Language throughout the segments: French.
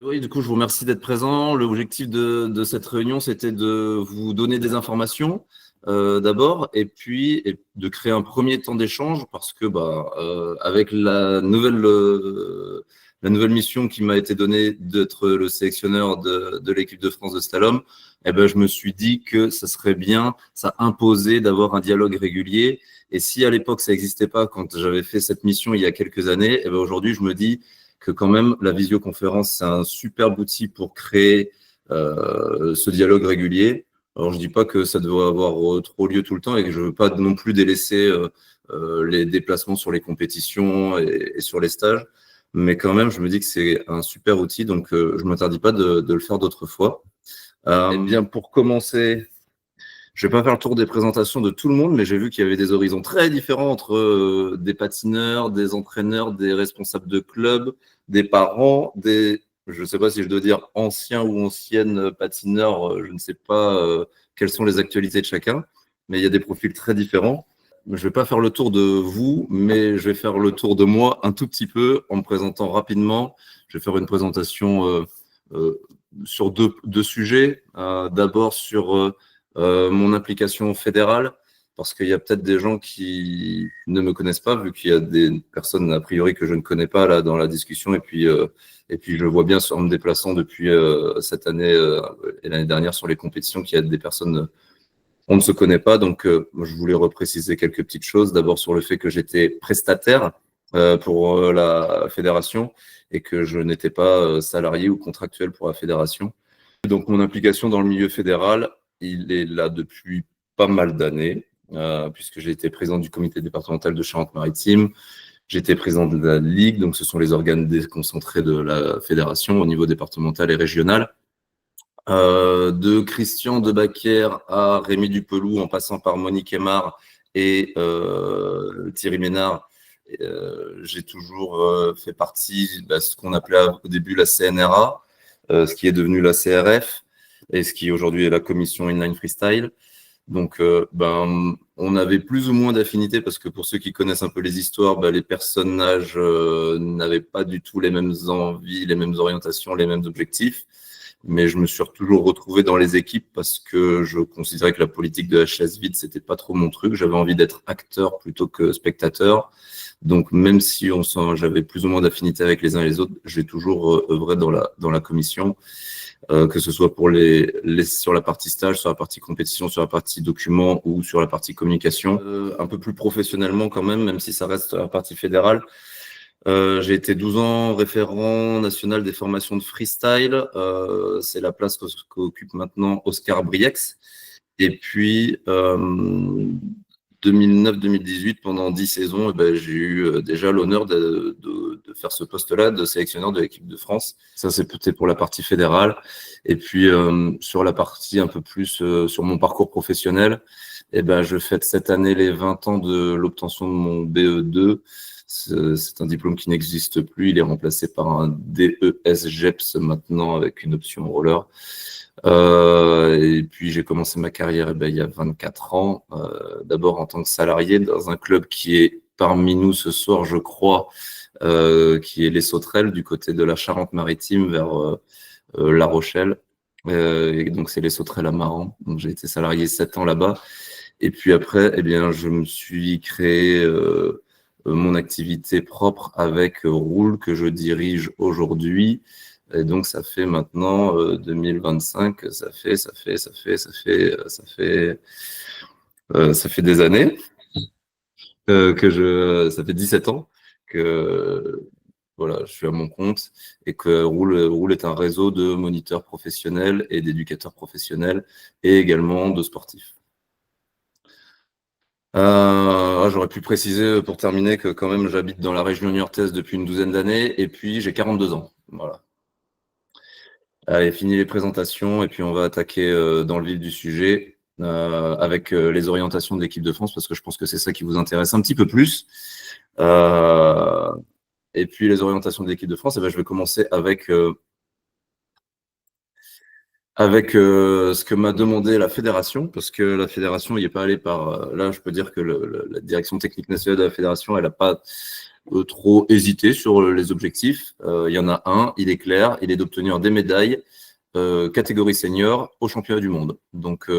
Oui, du coup, je vous remercie d'être présent. L'objectif de cette réunion, c'était de vous donner des informations d'abord, et puis de créer un premier temps d'échange, parce que avec la nouvelle mission qui m'a été donnée d'être le sélectionneur de l'équipe de France de slalom, eh ben, je me suis dit que ça serait bien, ça imposait d'avoir un dialogue régulier. Et si à l'époque ça n'existait pas, quand j'avais fait cette mission il y a quelques années, eh ben, aujourd'hui, je me dis que quand même la visioconférence, c'est un superbe outil pour créer ce dialogue régulier. Alors, je dis pas que ça devrait avoir trop lieu tout le temps et que je veux pas non plus délaisser les déplacements sur les compétitions et sur les stages. Mais quand même, je me dis que c'est un super outil, donc je ne m'interdis pas de le faire d'autres fois. Eh bien, pour commencer, je ne vais pas faire le tour des présentations de tout le monde, mais j'ai vu qu'il y avait des horizons très différents entre des patineurs, des entraîneurs, des responsables de clubs, des parents, je ne sais pas si je dois dire anciens ou anciennes patineurs, je ne sais pas quelles sont les actualités de chacun, mais il y a des profils très différents. Je ne vais pas faire le tour de vous, mais je vais faire le tour de moi un tout petit peu en me présentant rapidement. Je vais faire une présentation sur deux sujets. D'abord sur mon implication fédérale, parce qu'il y a peut-être des gens qui ne me connaissent pas, vu qu'il y a des personnes a priori que je ne connais pas là dans la discussion, et puis je vois bien en me déplaçant depuis cette année et l'année dernière sur les compétitions qu'il y a des personnes on ne se connaît pas, donc je voulais repréciser quelques petites choses. D'abord sur le fait que j'étais prestataire pour la fédération et que je n'étais pas salarié ou contractuel pour la fédération. Donc mon implication dans le milieu fédéral, il est là depuis pas mal d'années, puisque j'ai été président du comité départemental de Charente-Maritime. J'étais président de la Ligue, donc ce sont les organes déconcentrés de la fédération au niveau départemental et régional. De Christian Debacker à Rémi Dupelou, en passant par Monique Aymar et Thierry Ménard, j'ai toujours fait partie de ce qu'on appelait au début la CNRA, ce qui est devenu la CRF et ce qui aujourd'hui est la commission inline freestyle. Donc, on avait plus ou moins d'affinités parce que pour ceux qui connaissent un peu les histoires, les personnages n'avaient pas du tout les mêmes envies, les mêmes orientations, les mêmes objectifs. Mais je me suis toujours retrouvé dans les équipes parce que je considérais que la politique de la chaise vide, c'était pas trop mon truc. J'avais envie d'être acteur plutôt que spectateur. Donc, même si j'avais plus ou moins d'affinité avec les uns et les autres, j'ai toujours œuvré dans la commission, que ce soit pour sur la partie stage, sur la partie compétition, sur la partie document ou sur la partie communication. Un peu plus professionnellement quand même si ça reste la partie fédérale. J'ai été 12 ans référent national des formations de freestyle. C'est la place qu'occupe maintenant Oscar Briex. Et puis, 2009-2018, pendant 10 saisons, j'ai eu déjà l'honneur de faire ce poste-là de sélectionneur de l'équipe de France. Ça, c'est peut-être pour la partie fédérale. Et puis, sur la partie un peu plus sur mon parcours professionnel, je fête cette année les 20 ans de l'obtention de mon BE2. C'est un diplôme qui n'existe plus. Il est remplacé par un DES GEPS maintenant avec une option roller. Et puis j'ai commencé ma carrière il y a 24 ans, d'abord en tant que salarié dans un club qui est parmi nous ce soir, je crois, qui est les Sauterelles du côté de la Charente-Maritime vers La Rochelle. Et donc c'est les Sauterelles à Maran. Donc j'ai été salarié 7 ans là-bas. Et puis après, je me suis créé mon activité propre avec Roule que je dirige aujourd'hui. Et donc, ça fait maintenant 2025, ça fait des années ça fait 17 ans que voilà, je suis à mon compte et que Roule est un réseau de moniteurs professionnels et d'éducateurs professionnels et également de sportifs. J'aurais pu préciser pour terminer que quand même j'habite dans la région niortaise depuis une douzaine d'années et puis j'ai 42 ans. Voilà. Allez, fini les présentations et puis on va attaquer dans le vif du sujet avec les orientations de l'équipe de France parce que je pense que c'est ça qui vous intéresse un petit peu plus. Et puis les orientations de l'équipe de France, je vais commencer avec ce que m'a demandé la fédération, parce que la fédération n'y est pas allée par... là, je peux dire que la direction technique nationale de la fédération, elle n'a pas trop hésiter sur les objectifs. Il y en a un, il est clair, il est d'obtenir des médailles catégorie senior au championnat du monde. Donc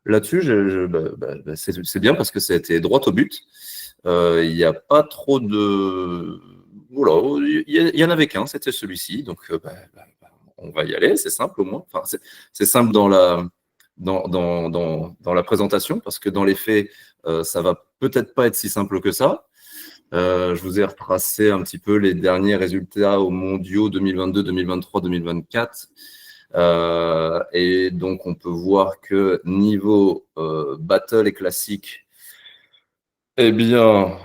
là-dessus, c'est bien parce que ça a été droit au but. Il n'y a pas trop de... Oula, il y en avait qu'un, c'était celui-ci. Donc on va y aller, c'est simple au moins. Enfin, c'est simple dans la présentation parce que dans les faits, ça va peut-être pas être si simple que ça. Je vous ai retracé un petit peu les derniers résultats aux mondiaux 2022, 2023, 2024. Et donc, on peut voir que niveau battle et classique, eh bien,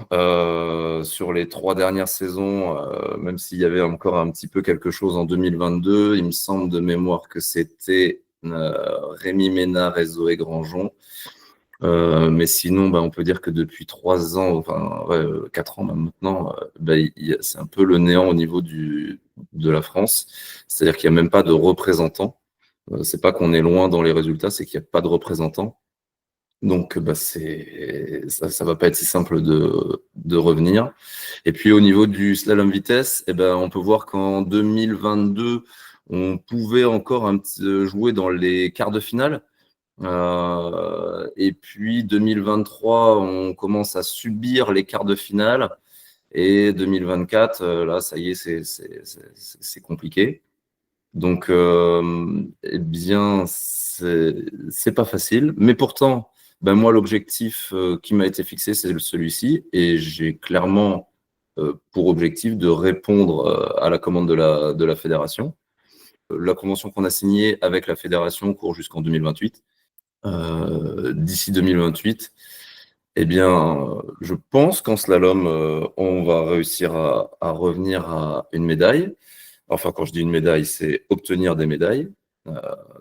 sur les 3 dernières saisons, même s'il y avait encore un petit peu quelque chose en 2022, il me semble de mémoire que c'était Rémi Ménard et Zoé Grandjean. Mais sinon, on peut dire que depuis 3 ans, enfin 4 ans maintenant, c'est un peu le néant au niveau de la France. C'est-à-dire qu'il n'y a même pas de représentants. C'est pas qu'on est loin dans les résultats, c'est qu'il n'y a pas de représentants. Donc, ça va pas être si simple de revenir. Et puis, au niveau du slalom vitesse, on peut voir qu'en 2022, on pouvait encore jouer dans les quarts de finale. Et puis 2023, on commence à subir les quarts de finale. Et 2024, là, ça y est, c'est compliqué. Donc, eh bien, c'est pas facile. Mais pourtant, moi, l'objectif qui m'a été fixé, c'est celui-ci. Et j'ai clairement pour objectif de répondre à la commande de la fédération. La convention qu'on a signée avec la fédération court jusqu'en 2028. D'ici 2028, eh bien, je pense qu'en slalom, on va réussir à revenir à une médaille. Enfin, quand je dis une médaille, c'est obtenir des médailles.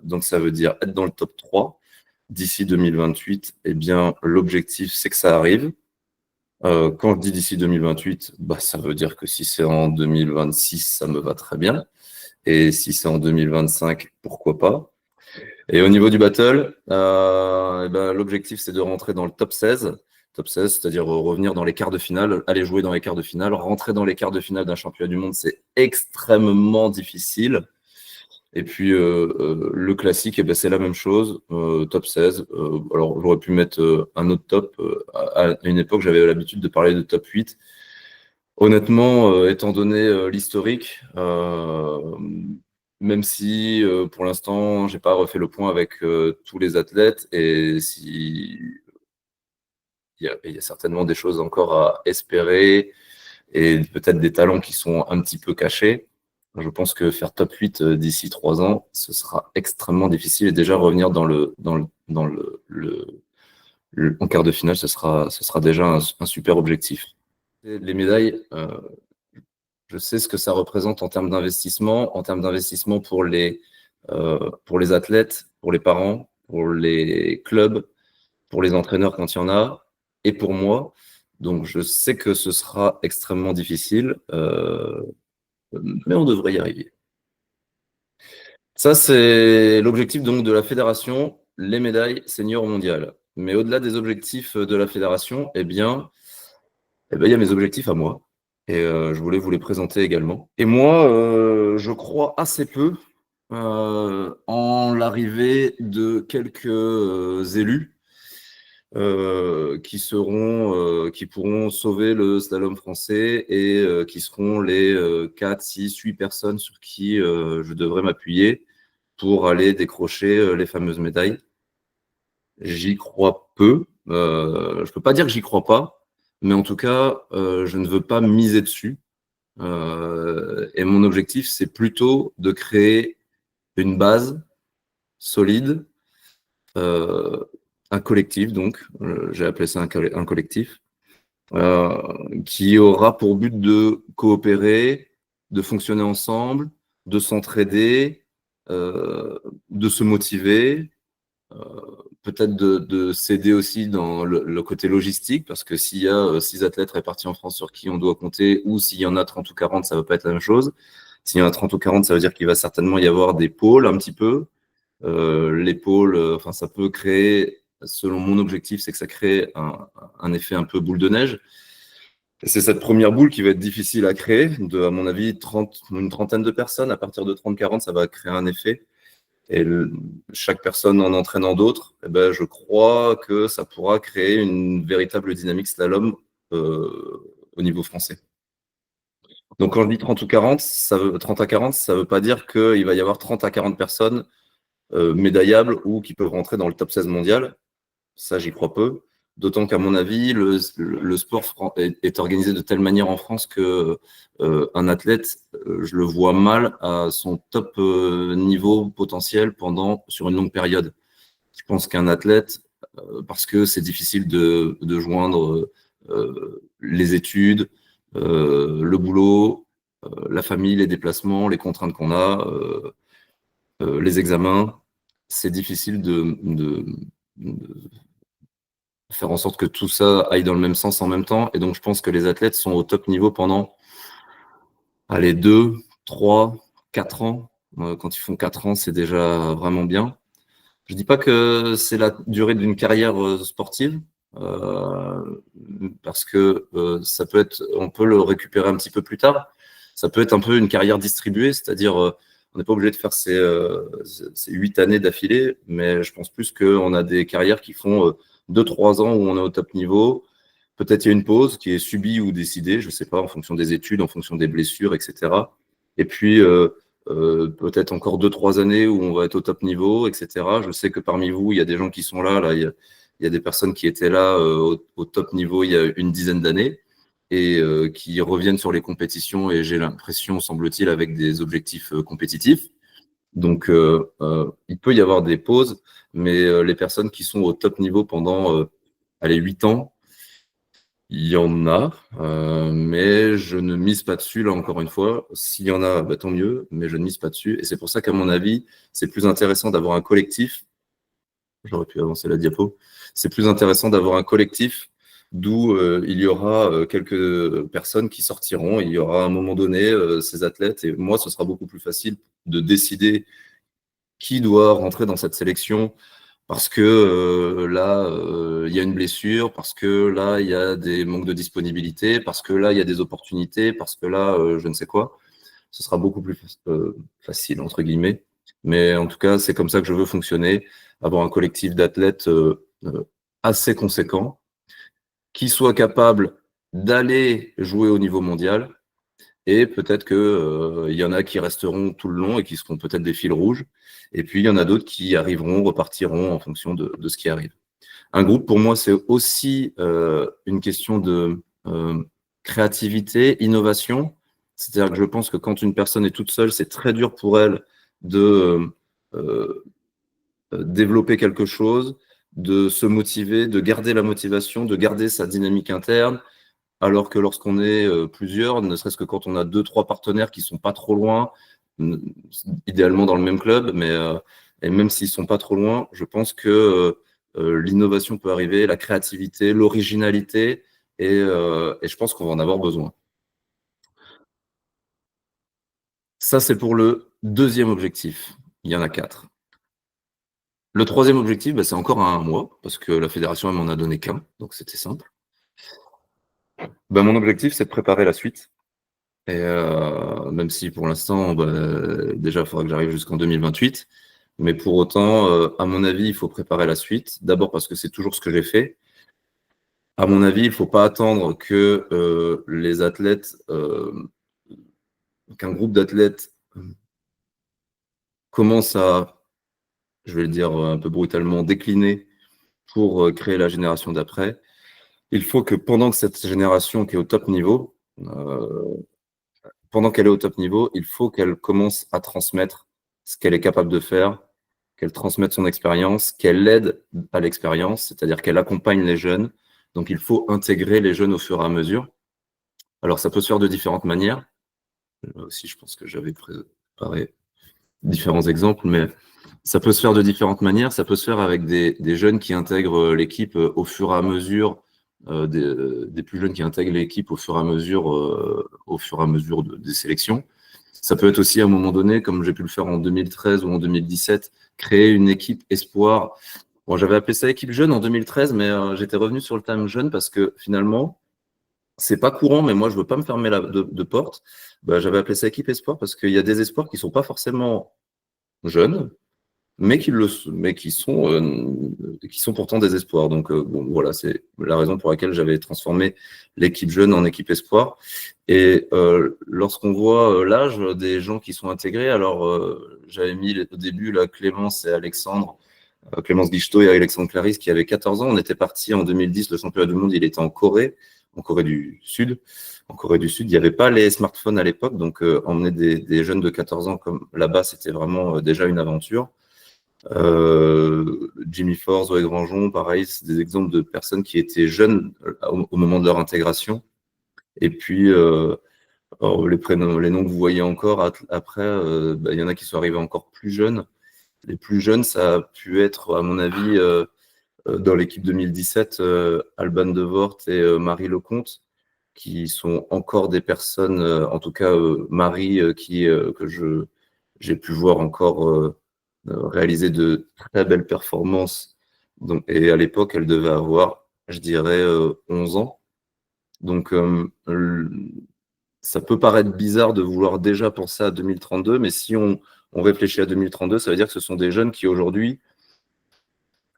Donc, ça veut dire être dans le top 3. D'ici 2028, eh bien, l'objectif, c'est que ça arrive. Quand je dis d'ici 2028, ça veut dire que si c'est en 2026, ça me va très bien. Et si c'est en 2025, pourquoi pas. Et au niveau du battle, l'objectif, c'est de rentrer dans le top 16. Top 16, c'est-à-dire revenir dans les quarts de finale, aller jouer dans les quarts de finale. Rentrer dans les quarts de finale d'un championnat du monde, c'est extrêmement difficile. Et puis, le classique, c'est la même chose, top 16. Alors, j'aurais pu mettre un autre top. À une époque, j'avais l'habitude de parler de top 8. Honnêtement, étant donné l'historique, même si pour l'instant, j'ai pas refait le point avec tous les athlètes et si il y a certainement des choses encore à espérer et peut-être des talents qui sont un petit peu cachés. Je pense que faire top 8 d'ici 3 ans, ce sera extrêmement difficile et déjà revenir en quart de finale, ce sera déjà un super objectif. Les médailles, je sais ce que ça représente en termes d'investissement pour les athlètes, pour les parents, pour les clubs, pour les entraîneurs quand il y en a, et pour moi. Donc, je sais que ce sera extrêmement difficile, mais on devrait y arriver. Ça, c'est l'objectif donc de la fédération, les médailles seniors mondiales. Mais au-delà des objectifs de la fédération, il y a mes objectifs à moi. Et je voulais vous les présenter également. Et moi, je crois assez peu en l'arrivée de quelques élus qui pourront sauver le slalom français et qui seront les 4, 6, 8 personnes sur qui je devrais m'appuyer pour aller décrocher les fameuses médailles. J'y crois peu. Je peux pas dire que j'y crois pas, mais en tout cas, je ne veux pas miser dessus. Et mon objectif, c'est plutôt de créer une base solide, un collectif, donc, j'ai appelé ça un collectif, qui aura pour but de coopérer, de fonctionner ensemble, de s'entraider, de se motiver, peut-être de s'aider aussi dans le côté logistique, parce que s'il y a 6 athlètes répartis en France sur qui on doit compter, ou s'il y en a 30 ou 40, ça ne va pas être la même chose. S'il y en a 30 ou 40, ça veut dire qu'il va certainement y avoir des pôles un petit peu. Les pôles, ça peut créer, selon mon objectif, c'est que ça crée un effet un peu boule de neige. Et c'est cette première boule qui va être difficile à créer, à mon avis, une trentaine de personnes. À partir de 30-40, ça va créer un effet. Et chaque personne en entraînant d'autres, eh ben, je crois que ça pourra créer une véritable dynamique slalom au niveau français. Donc quand je dis 30 ou 40, 30 à 40, ça ne veut pas dire qu'il va y avoir 30 à 40 personnes médaillables ou qui peuvent rentrer dans le top 16 mondial. Ça, j'y crois peu. D'autant qu'à mon avis, le sport est organisé de telle manière en France que un athlète, je le vois mal à son top niveau potentiel sur une longue période. Je pense qu'un athlète, parce que c'est difficile de joindre les études, le boulot, la famille, les déplacements, les contraintes qu'on a, les examens, c'est difficile de faire en sorte que tout ça aille dans le même sens en même temps. Et donc, je pense que les athlètes sont au top niveau pendant, allez, 2, 3, 4 ans. Quand ils font 4 ans, c'est déjà vraiment bien. Je ne dis pas que c'est la durée d'une carrière sportive, parce que ça peut être, on peut le récupérer un petit peu plus tard. Ça peut être un peu une carrière distribuée, c'est-à-dire on n'est pas obligé de faire ces 8 années d'affilée, mais je pense plus qu'on a des carrières qui font 2-3 ans où on est au top niveau. Peut-être il y a une pause qui est subie ou décidée, je ne sais pas, en fonction des études, en fonction des blessures, etc. Et puis, peut-être encore 2-3 années où on va être au top niveau, etc. Je sais que parmi vous, il y a des gens qui sont là, il y a des personnes qui étaient là au top niveau il y a une dizaine d'années et qui reviennent sur les compétitions et j'ai l'impression, semble-t-il, avec des objectifs compétitifs. Donc, il peut y avoir des pauses, mais les personnes qui sont au top niveau pendant allez, 8 ans, il y en a, mais je ne mise pas dessus, là encore une fois. S'il y en a, bah, tant mieux, mais je ne mise pas dessus. Et c'est pour ça qu'à mon avis, c'est plus intéressant d'avoir un collectif. J'aurais pu avancer la diapo. C'est plus intéressant d'avoir un collectif d'où il y aura quelques personnes qui sortiront. Il y aura à un moment donné ces athlètes. Et moi, ce sera beaucoup plus facile de décider qui doit rentrer dans cette sélection parce que là, il y a une blessure, parce que là, il y a des manques de disponibilité, parce que là, il y a des opportunités, parce que là, je ne sais quoi. Ce sera beaucoup plus facile, entre guillemets. Mais en tout cas, c'est comme ça que je veux fonctionner, avoir un collectif d'athlètes assez conséquent, qui soit capable d'aller jouer au niveau mondial, et peut-être que il y en a qui resteront tout le long et qui seront peut-être des fils rouges. Et puis, il y en a d'autres qui arriveront, repartiront en fonction de ce qui arrive. Un groupe, pour moi, c'est aussi une question de créativité, innovation. C'est-à-dire que je pense que quand une personne est toute seule, c'est très dur pour elle de développer quelque chose, de se motiver, de garder la motivation, de garder sa dynamique interne, alors que lorsqu'on est plusieurs, ne serait-ce que quand on a 2-3 partenaires qui sont pas trop loin, idéalement dans le même club, mais et même s'ils sont pas trop loin, je pense que l'innovation peut arriver, la créativité, l'originalité, et je pense qu'on va en avoir besoin. Ça, c'est pour le deuxième objectif. Il y en a 4. Le troisième objectif, bah, c'est encore à 1 mois, parce que la fédération elle m'en a donné qu'un, donc c'était simple. Bah, mon objectif, c'est de préparer la suite. Et même si pour l'instant, bah, déjà, il faudra que j'arrive jusqu'en 2028. Mais pour autant, à mon avis, il faut préparer la suite. D'abord parce que c'est toujours ce que j'ai fait. À mon avis, il ne faut pas attendre que les athlètes, qu'un groupe d'athlètes commence à, je vais le dire un peu brutalement, décliner pour créer la génération d'après. Il faut que pendant que cette génération qui est au top niveau, pendant qu'elle est au top niveau, il faut qu'elle commence à transmettre ce qu'elle est capable de faire, qu'elle transmette son expérience, qu'elle aide à l'expérience, c'est-à-dire qu'elle accompagne les jeunes. Donc, il faut intégrer les jeunes au fur et à mesure. Alors, ça peut se faire de différentes manières. Là aussi, je pense que j'avais préparé différents exemples, mais ça peut se faire de différentes manières. Ça peut se faire avec des jeunes qui intègrent l'équipe au fur et à mesure, des plus jeunes qui intègrent l'équipe au fur et à mesure des sélections. Ça peut être aussi à un moment donné, comme j'ai pu le faire en 2013 ou en 2017, créer une équipe espoir. Bon, j'avais appelé ça équipe jeune en 2013, mais j'étais revenu sur le terme jeune parce que finalement, c'est pas courant, mais moi, je veux pas me fermer de porte. Bah, j'avais appelé ça équipe espoir parce qu'il y a des espoirs qui sont pas forcément jeunes, mais qui sont pourtant des espoirs. Donc, bon, voilà, c'est la raison pour laquelle j'avais transformé l'équipe jeune en équipe espoir. Et lorsqu'on voit l'âge des gens qui sont intégrés, alors j'avais mis au début là, Clémence et Alexandre, Clémence Guichetot et Alexandre Clarisse qui avaient 14 ans. On était partis en 2010, le championnat du monde, il était en Corée du Sud. En Corée du Sud, il n'y avait pas les smartphones à l'époque, donc emmener des jeunes de 14 ans comme là-bas, c'était vraiment déjà une aventure. Jimmy Force, Zoé Granjon, pareil, c'est des exemples de personnes qui étaient jeunes au moment de leur intégration. Et puis, les prénoms, les noms que vous voyez encore après, il y en a qui sont arrivés encore plus jeunes. Les plus jeunes, ça a pu être, à mon avis, dans l'équipe 2017, Alban Devort et Marie Lecomte, qui sont encore des personnes, en tout cas Marie, que j'ai pu voir encore réaliser de très belles performances. Donc, et à l'époque, elle devait avoir, je dirais, 11 ans. Donc, ça peut paraître bizarre de vouloir déjà penser à 2032, mais si on réfléchit à 2032, ça veut dire que ce sont des jeunes qui aujourd'hui,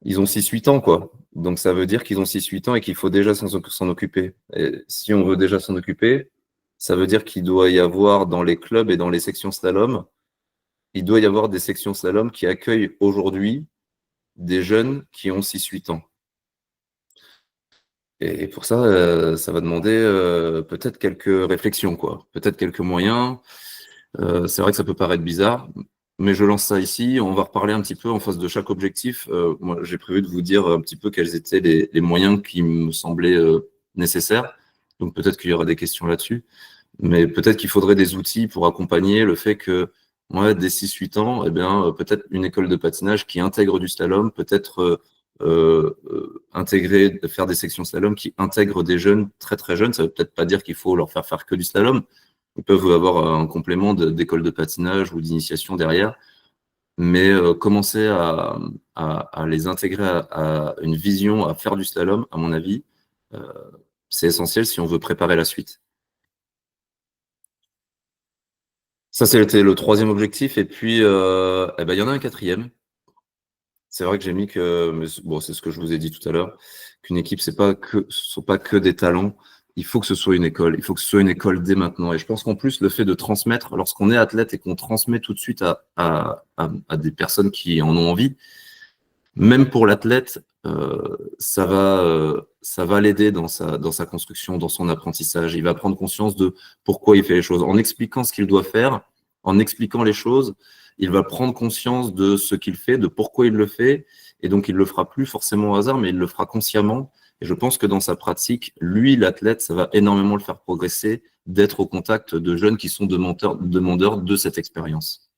ils ont 6-8 ans, quoi. Donc ça veut dire qu'ils ont 6-8 ans et qu'il faut déjà s'en occuper. Et si on veut déjà s'en occuper, ça veut dire qu'il doit y avoir dans les clubs et dans les sections slalom, il doit y avoir des sections slalom qui accueillent aujourd'hui des jeunes qui ont 6-8 ans. Et pour ça, ça va demander peut-être quelques réflexions, quoi. Peut-être quelques moyens. C'est vrai que ça peut paraître bizarre, mais je lance ça ici. On va reparler un petit peu en face de chaque objectif. Moi, j'ai prévu de vous dire un petit peu quels étaient les moyens qui me semblaient nécessaires. Donc peut-être qu'il y aura des questions là-dessus, mais peut-être qu'il faudrait des outils pour accompagner le fait que moi, dès 6-8 ans, eh bien, peut-être une école de patinage qui intègre du slalom, peut-être intégrer, faire des sections slalom qui intègrent des jeunes très très jeunes. Ça veut peut-être pas dire qu'il faut leur faire que du slalom. Ils peuvent avoir un complément d'école de patinage ou d'initiation derrière, mais commencer à les intégrer à une vision, à faire du slalom, à mon avis, euh, c'est essentiel si on veut préparer la suite. Ça, c'était le troisième objectif. Et puis, eh ben, il y en a un quatrième. C'est vrai que j'ai mis que, mais bon, c'est ce que je vous ai dit tout à l'heure, qu'une équipe, ce sont pas que des talents. Il faut que ce soit une école. Il faut que ce soit une école dès maintenant. Et je pense qu'en plus, le fait de transmettre, lorsqu'on est athlète et qu'on transmet tout de suite à des personnes qui en ont envie, même pour l'athlète, ça va l'aider dans sa construction, dans son apprentissage. Il va prendre conscience de pourquoi il fait les choses. En expliquant ce qu'il doit faire, en expliquant les choses, il va prendre conscience de ce qu'il fait, de pourquoi il le fait, et donc il le fera plus forcément au hasard, mais il le fera consciemment. Et je pense que dans sa pratique, lui, l'athlète, ça va énormément le faire progresser, d'être au contact de jeunes qui sont demandeurs de cette expérience.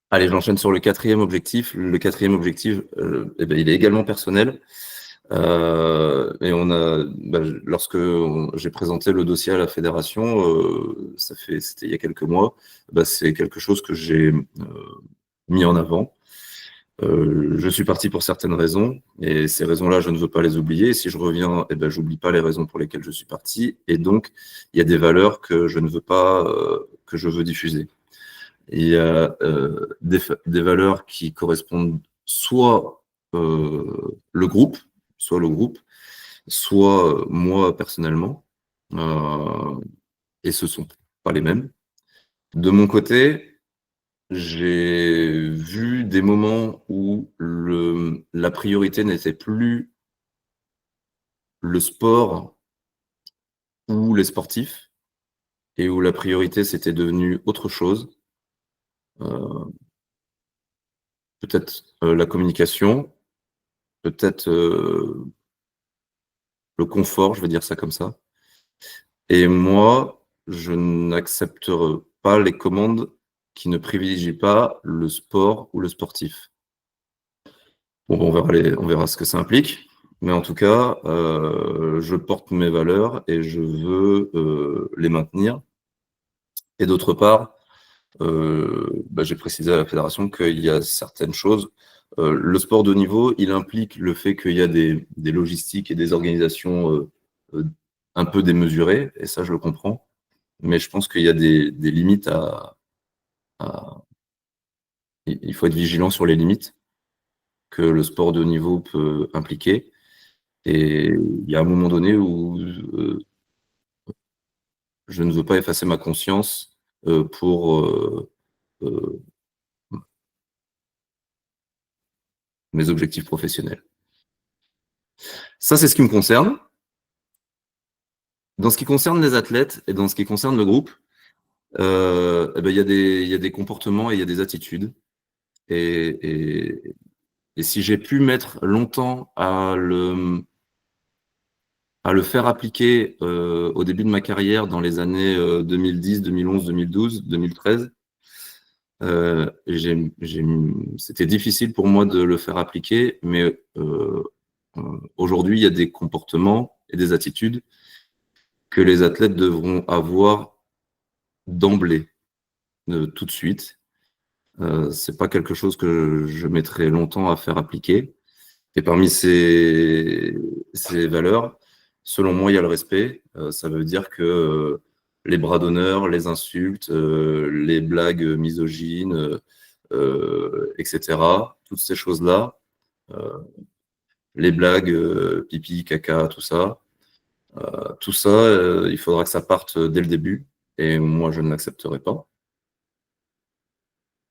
Allez, j'enchaîne sur le quatrième objectif. Le quatrième objectif, eh ben, il est également personnel. Et lorsque j'ai présenté le dossier à la fédération, c'était il y a quelques mois, c'est quelque chose que j'ai mis en avant. Je suis parti pour certaines raisons, et ces raisons-là, je ne veux pas les oublier. Et si je reviens, eh ben, j'oublie pas les raisons pour lesquelles je suis parti. Et donc, il y a des valeurs que je ne veux pas, que je veux diffuser. Il y a des valeurs qui correspondent soit le groupe, soit moi personnellement, et ce sont pas les mêmes. De mon côté, j'ai vu des moments où la priorité n'était plus le sport ou les sportifs, et où la priorité c'était devenu autre chose. Peut-être la communication, peut-être le confort, je vais dire ça comme ça. Et moi, je n'accepterai pas les commandes qui ne privilégient pas le sport ou le sportif. Bon, on verra ce que ça implique. Mais en tout cas, je porte mes valeurs et je veux les maintenir. Et d'autre part, j'ai précisé à la fédération qu'il y a certaines choses. Le sport de haut niveau, il implique le fait qu'il y a des logistiques et des organisations euh, un peu démesuré, et ça, je le comprends. Mais je pense qu'il y a des limites il faut être vigilant sur les limites que le sport de haut niveau peut impliquer. Et il y a un moment donné où je ne veux pas effacer ma conscience pour euh, mes objectifs professionnels. Ça, c'est ce qui me concerne. Dans ce qui concerne les athlètes et dans ce qui concerne le groupe, eh ben, il y a des comportements et il y a des attitudes. Et, et si j'ai pu mettre longtemps à le faire appliquer au début de ma carrière dans les années 2010, 2011, 2012, 2013, c'était difficile pour moi de le faire appliquer, mais aujourd'hui, il y a des comportements et des attitudes que les athlètes devront avoir d'emblée, tout de suite. C'est pas quelque chose que je mettrai longtemps à faire appliquer. Et parmi ces valeurs, selon moi, il y a le respect. Ça veut dire que les bras d'honneur, les insultes, les blagues misogynes, etc., toutes ces choses-là, euh, les blagues pipi, caca, tout ça, il faudra que ça parte dès le début. Et moi, je ne l'accepterai pas.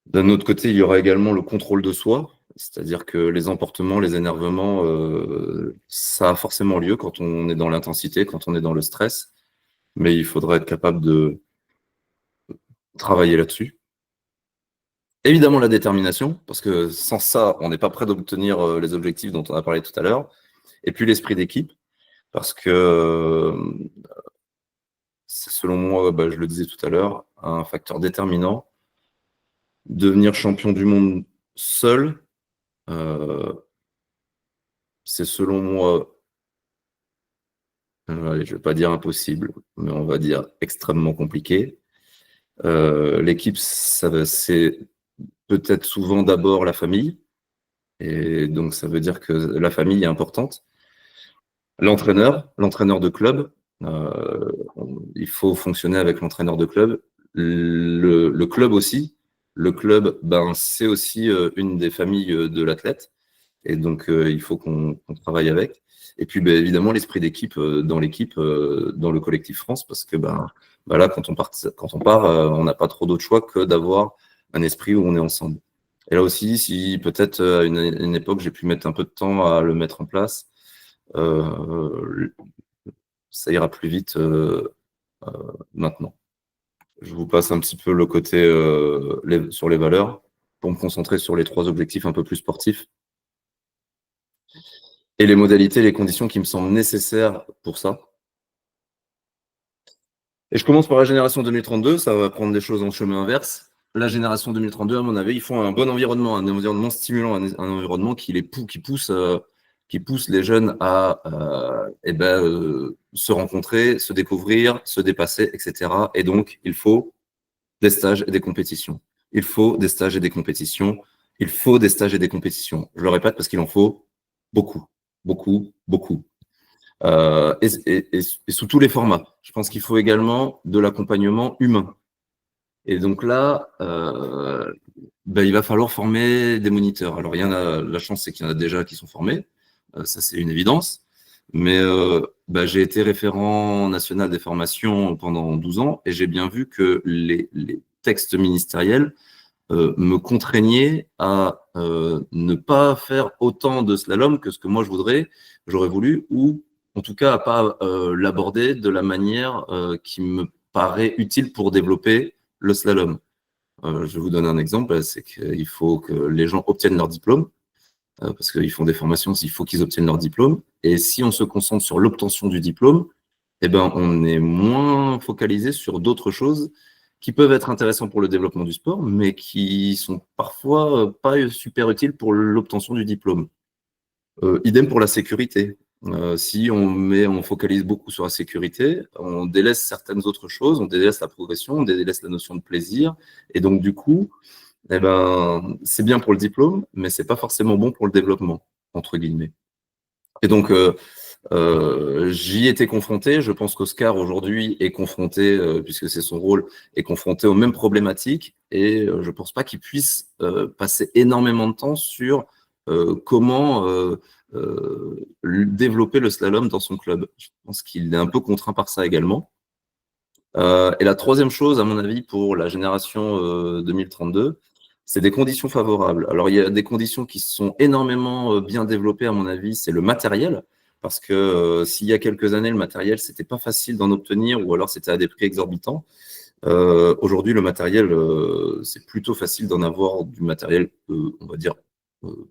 D'un autre côté, il y aura également le contrôle de soi, c'est-à-dire que les emportements, les énervements, ça a forcément lieu quand on est dans l'intensité, quand on est dans le stress, mais il faudra être capable de travailler là-dessus. Évidemment, la détermination, parce que sans ça, on n'est pas prêt d'obtenir les objectifs dont on a parlé tout à l'heure, et puis l'esprit d'équipe, parce que c'est selon moi, je le disais tout à l'heure, un facteur déterminant. Devenir champion du monde seul, euh, c'est selon moi, allez, je ne vais pas dire impossible, mais on va dire extrêmement compliqué. L'équipe, c'est peut-être souvent d'abord la famille, et donc ça veut dire que la famille est importante. L'entraîneur de club, il faut fonctionner avec l'entraîneur de club. Le club aussi. Le club, c'est aussi une des familles de l'athlète. Et donc, il faut qu'on travaille avec. Et puis, évidemment, l'esprit d'équipe dans l'équipe, dans le collectif France, parce que là, quand on part, on n'a pas trop d'autre choix que d'avoir un esprit où on est ensemble. Et là aussi, si peut-être à une époque, j'ai pu mettre un peu de temps à le mettre en place, euh, ça ira plus vite maintenant. Je vous passe un petit peu le côté sur les valeurs pour me concentrer sur les 3 objectifs un peu plus sportifs. Et les modalités, les conditions qui me semblent nécessaires pour ça. Et je commence par la génération 2032, ça va prendre des choses en chemin inverse. La génération 2032, à mon avis, ils font un bon environnement, un environnement stimulant, un environnement qui pousse les jeunes à se rencontrer, se découvrir, se dépasser, etc. Et donc, il faut des stages et des compétitions. Il faut des stages et des compétitions. Il faut des stages et des compétitions. Je le répète parce qu'il en faut beaucoup, beaucoup, beaucoup. Et sous tous les formats. Je pense qu'il faut également de l'accompagnement humain. Et donc là, il va falloir former des moniteurs. Alors, il y en a, la chance, c'est qu'il y en a déjà qui sont formés. Ça, c'est une évidence. Mais j'ai été référent national des formations pendant 12 ans et j'ai bien vu que les textes ministériels me contraignaient à ne pas faire autant de slalom que ce que moi j'aurais voulu, ou en tout cas à pas l'aborder de la manière qui me paraît utile pour développer le slalom. Je vais vous donner un exemple, c'est qu'il faut que les gens obtiennent leur diplôme, parce qu'ils font des formations, il faut qu'ils obtiennent leur diplôme. Et si on se concentre sur l'obtention du diplôme, on est moins focalisé sur d'autres choses qui peuvent être intéressantes pour le développement du sport, mais qui sont parfois pas super utiles pour l'obtention du diplôme. Idem pour la sécurité. Si on focalise beaucoup sur la sécurité, on délaisse certaines autres choses, on délaisse la progression, on délaisse la notion de plaisir, et donc du coup, c'est bien pour le diplôme, mais c'est pas forcément bon pour le développement, entre guillemets. Et donc, J'y étais confronté. Je pense qu'Oscar aujourd'hui est confronté, puisque c'est son rôle, est confronté aux mêmes problématiques. Et je ne pense pas qu'il puisse passer énormément de temps sur comment développer le slalom dans son club. Je pense qu'il est un peu contraint par ça également. Et la troisième chose, à mon avis, pour la génération 2032, c'est des conditions favorables. Alors, il y a des conditions qui sont énormément bien développées, à mon avis, c'est le matériel. Parce que s'il y a quelques années, le matériel, c'était pas facile d'en obtenir ou alors c'était à des prix exorbitants. Aujourd'hui, le matériel, c'est plutôt facile d'en avoir du matériel, on va dire, euh,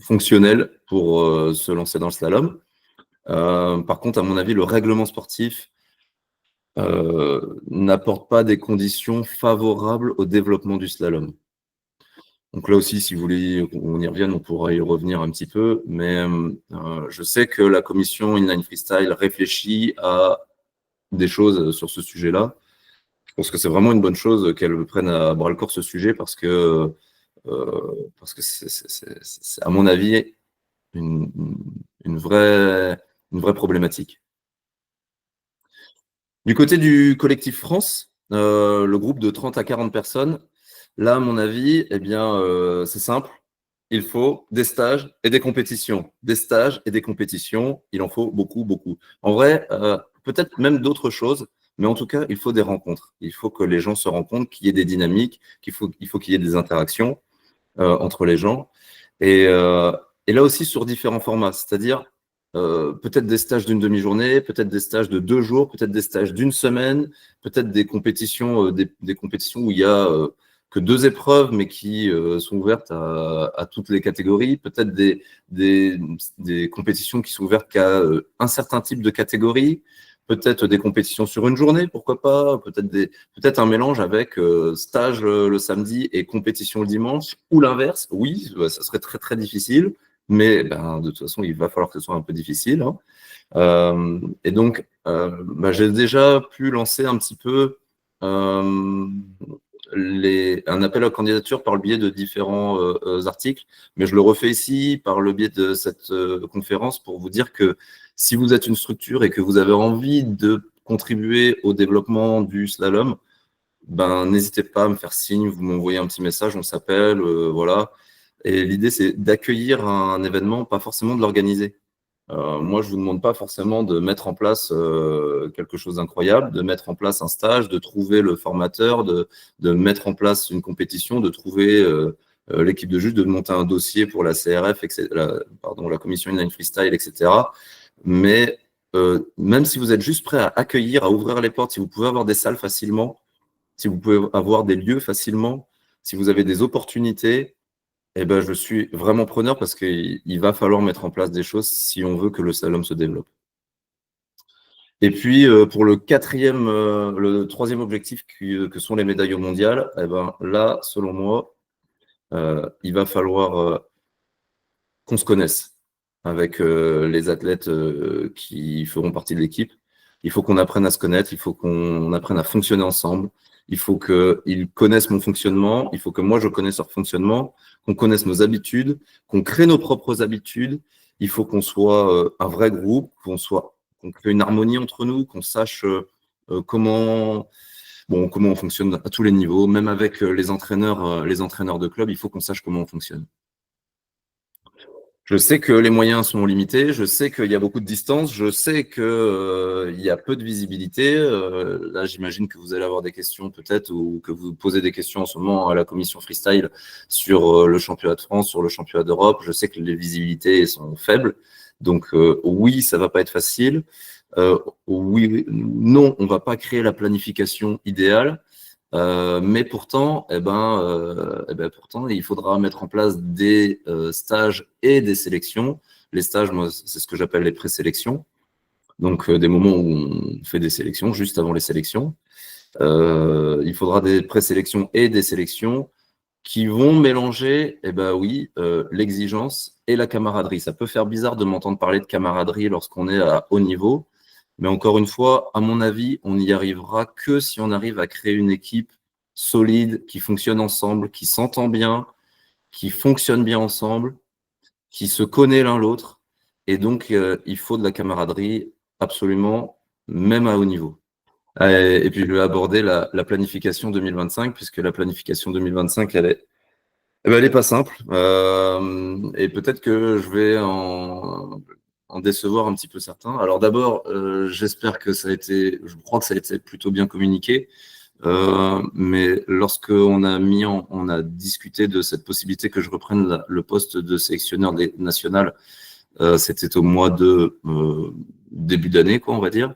fonctionnel pour se lancer dans le slalom. Par contre, à mon avis, le règlement sportif n'apporte pas des conditions favorables au développement du slalom. Donc là aussi, si vous voulez qu'on y revienne, on pourra y revenir un petit peu. Mais je sais que la commission Inline Freestyle réfléchit à des choses sur ce sujet-là. Je pense que c'est vraiment une bonne chose qu'elle prenne à bras-le-corps ce sujet parce que c'est, à mon avis, une, une vraie problématique. Du côté du collectif France, le groupe de 30 à 40 personnes, là, à mon avis, eh bien, c'est simple. Il faut des stages et des compétitions. Des stages et des compétitions, il en faut beaucoup, beaucoup. En vrai, peut-être même d'autres choses, mais en tout cas, il faut des rencontres. Il faut que les gens se rencontrent, qu'il y ait des dynamiques, il faut qu'il y ait des interactions entre les gens. Et, euh, et là aussi sur différents formats, c'est-à-dire peut-être des stages d'une demi-journée, peut-être des stages de 2 jours, peut-être des stages d'une semaine, peut-être des compétitions, des compétitions où il y a que 2 épreuves, mais qui sont ouvertes à toutes les catégories, peut-être des compétitions qui sont ouvertes qu'à un certain type de catégorie, peut-être des compétitions sur une journée, pourquoi pas, peut-être un mélange avec stage le samedi et compétition le dimanche, ou l'inverse. Oui, ça serait très très difficile, mais ben, de toute façon, il va falloir que ce soit un peu difficile, hein. Et donc, j'ai déjà pu lancer un petit peu euh, un appel à candidature par le biais de différents articles, mais je le refais ici par le biais de cette conférence pour vous dire que si vous êtes une structure et que vous avez envie de contribuer au développement du slalom, ben n'hésitez pas à me faire signe, vous m'envoyez un petit message, on s'appelle, voilà. Et l'idée, c'est d'accueillir un événement, pas forcément de l'organiser. Moi, je vous demande pas forcément de mettre en place quelque chose d'incroyable, de mettre en place un stage, de trouver le formateur, de mettre en place une compétition, de trouver l'équipe de juge, de monter un dossier pour la CRF, la commission Inline Freestyle, etc. Mais même si vous êtes juste prêt à accueillir, à ouvrir les portes, si vous pouvez avoir des salles facilement, si vous pouvez avoir des lieux facilement, si vous avez des opportunités, eh ben, je suis vraiment preneur parce qu'il va falloir mettre en place des choses si on veut que le slalom se développe. Et puis, pour le troisième objectif que sont les médailles au mondial, eh ben, là, selon moi, il va falloir qu'on se connaisse avec les athlètes qui feront partie de l'équipe. Il faut qu'on apprenne à se connaître, il faut qu'on apprenne à fonctionner ensemble, il faut qu'ils connaissent mon fonctionnement, il faut que moi je connaisse leur fonctionnement, qu'on connaisse nos habitudes, qu'on crée nos propres habitudes, il faut qu'on soit un vrai groupe, qu'on crée une harmonie entre nous, qu'on sache comment on fonctionne à tous les niveaux, même avec les entraîneurs de club, il faut qu'on sache comment on fonctionne. Je sais que les moyens sont limités, je sais qu'il y a beaucoup de distance, je sais qu'il y a peu de visibilité. Là, j'imagine que vous allez avoir des questions peut-être ou que vous posez des questions en ce moment à la commission freestyle sur le championnat de France, sur le championnat d'Europe. Je sais que les visibilités sont faibles. Donc oui, ça va pas être facile. Oui, non, on va pas créer la planification idéale. Mais pourtant, pourtant, il faudra mettre en place des stages et des sélections. Les stages, moi, c'est ce que j'appelle les présélections. Donc, des moments où on fait des sélections, juste avant les sélections. Il faudra des présélections et des sélections qui vont mélanger, oui, l'exigence et la camaraderie. Ça peut faire bizarre de m'entendre parler de camaraderie lorsqu'on est à haut niveau, mais encore une fois, à mon avis, on n'y arrivera que si on arrive à créer une équipe solide, qui fonctionne ensemble, qui s'entend bien, qui fonctionne bien ensemble, qui se connaît l'un l'autre. Et donc, il faut de la camaraderie absolument, même à haut niveau. Et puis, je vais aborder la planification 2025, puisque la planification 2025, elle est pas simple. Et peut-être que je vais en décevoir un petit peu certains. Alors d'abord, j'espère que je crois que ça a été plutôt bien communiqué. Mais on a discuté de cette possibilité que je reprenne le poste de sélectionneur national, c'était au mois de début d'année, quoi, on va dire.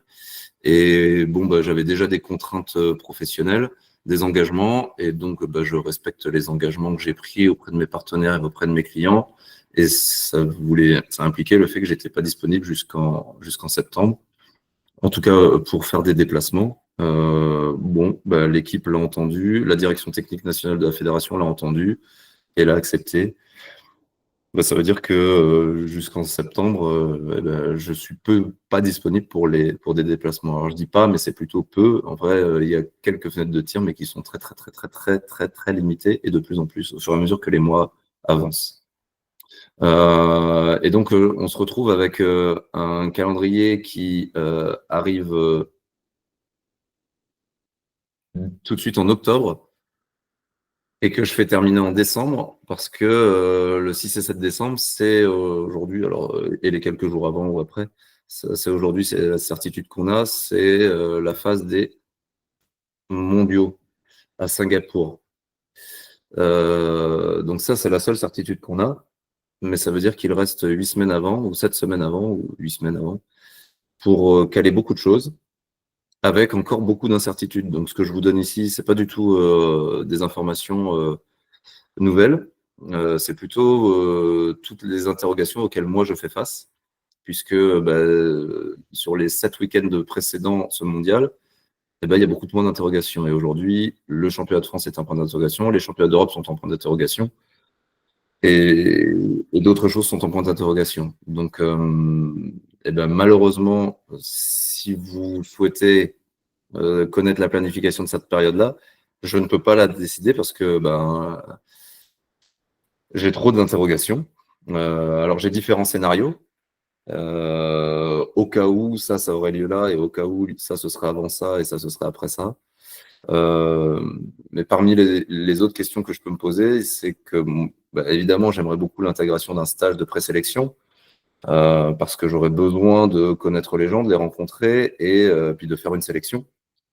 Et bon, bah, j'avais déjà des contraintes professionnelles, des engagements, et donc bah, je respecte les engagements que j'ai pris auprès de mes partenaires et auprès de mes clients. Et ça impliquait le fait que j'étais pas disponible jusqu'en septembre. En tout cas, pour faire des déplacements. Bon, bah, l'équipe l'a entendu, la direction technique nationale de la fédération l'a entendu et l'a accepté. Bah, ça veut dire que jusqu'en septembre, eh ben, je suis pas disponible pour des déplacements. Alors je dis pas, mais c'est plutôt peu. En vrai, il y a quelques fenêtres de tir, mais qui sont très très très très très très très limitées et de plus en plus au fur et à mesure que les mois avancent. Et donc on se retrouve avec un calendrier qui arrive tout de suite en octobre et que je fais terminer en décembre parce que le 6 et 7 décembre, c'est aujourd'hui, alors, et les quelques jours avant ou après, c'est aujourd'hui, c'est la certitude qu'on a, c'est la phase des mondiaux à Singapour. Donc ça, c'est la seule certitude qu'on a, mais ça veut dire qu'il reste 8 semaines avant, ou 7 semaines avant, ou 8 semaines avant, pour caler beaucoup de choses, avec encore beaucoup d'incertitudes. Donc ce que je vous donne ici, c'est pas du tout des informations nouvelles. C'est plutôt toutes les interrogations auxquelles moi je fais face, puisque bah, sur les 7 week-ends précédents ce mondial, eh ben, il y a beaucoup moins d'interrogations. Et aujourd'hui, le championnat de France est un point d'interrogation, les championnats d'Europe sont en point d'interrogation, et, et d'autres choses sont en point d'interrogation. Donc, eh ben, malheureusement, si vous souhaitez connaître la planification de cette période-là, je ne peux pas la décider parce que ben, j'ai trop d'interrogations. Alors, j'ai différents scénarios. Au cas où ça aurait lieu là, et au cas où ça, ce serait avant ça, et ça, ce serait après ça. Mais parmi les autres questions que je peux me poser, c'est que, bah, évidemment, j'aimerais beaucoup l'intégration d'un stage de présélection, parce que j'aurais besoin de connaître les gens, de les rencontrer, et puis de faire une sélection.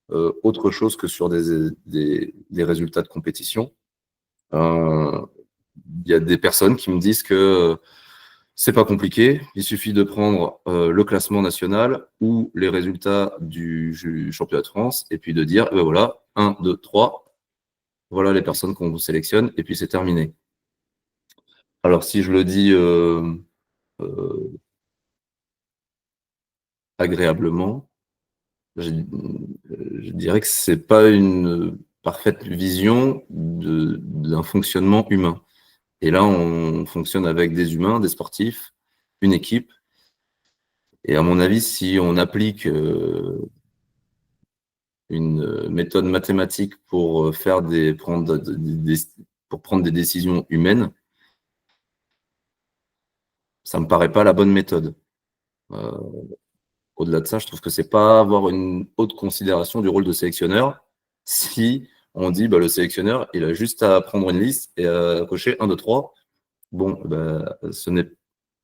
Autre chose que sur des résultats de compétition. Il y a des personnes qui me disent que c'est pas compliqué, il suffit de prendre le classement national ou les résultats du championnat de France et puis de dire, ben voilà, 1, 2, 3, voilà les personnes qu'on vous sélectionne et puis c'est terminé. Alors si je le dis euh, agréablement, je dirais que c'est pas une parfaite vision d'un fonctionnement humain. Et là, on fonctionne avec des humains, des sportifs, une équipe. Et à mon avis, si on applique une méthode mathématique pour pour prendre des décisions humaines, ça me paraît pas la bonne méthode. Euh, Au-delà de ça, je trouve que c'est pas avoir une haute considération du rôle de sélectionneur si on dit bah, le sélectionneur, il a juste à prendre une liste et à cocher 1, 2, 3. Bon, bah,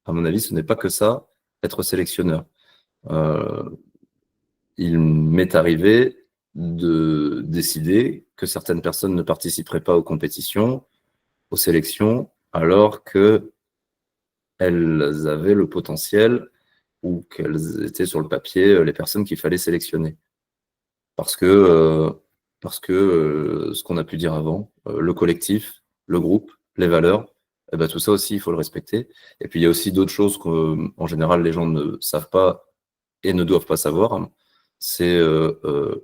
à mon avis, ce n'est pas que ça, être sélectionneur. Euh, il m'est arrivé de décider que certaines personnes ne participeraient pas aux compétitions, aux sélections, alors qu'elles avaient le potentiel ou qu'elles étaient sur le papier les personnes qu'il fallait sélectionner. Parce que, ce qu'on a pu dire avant, le collectif, le groupe, les valeurs, eh ben, tout ça aussi, il faut le respecter. Et puis, il y a aussi d'autres choses qu'en général, les gens ne savent pas et ne doivent pas savoir. C'est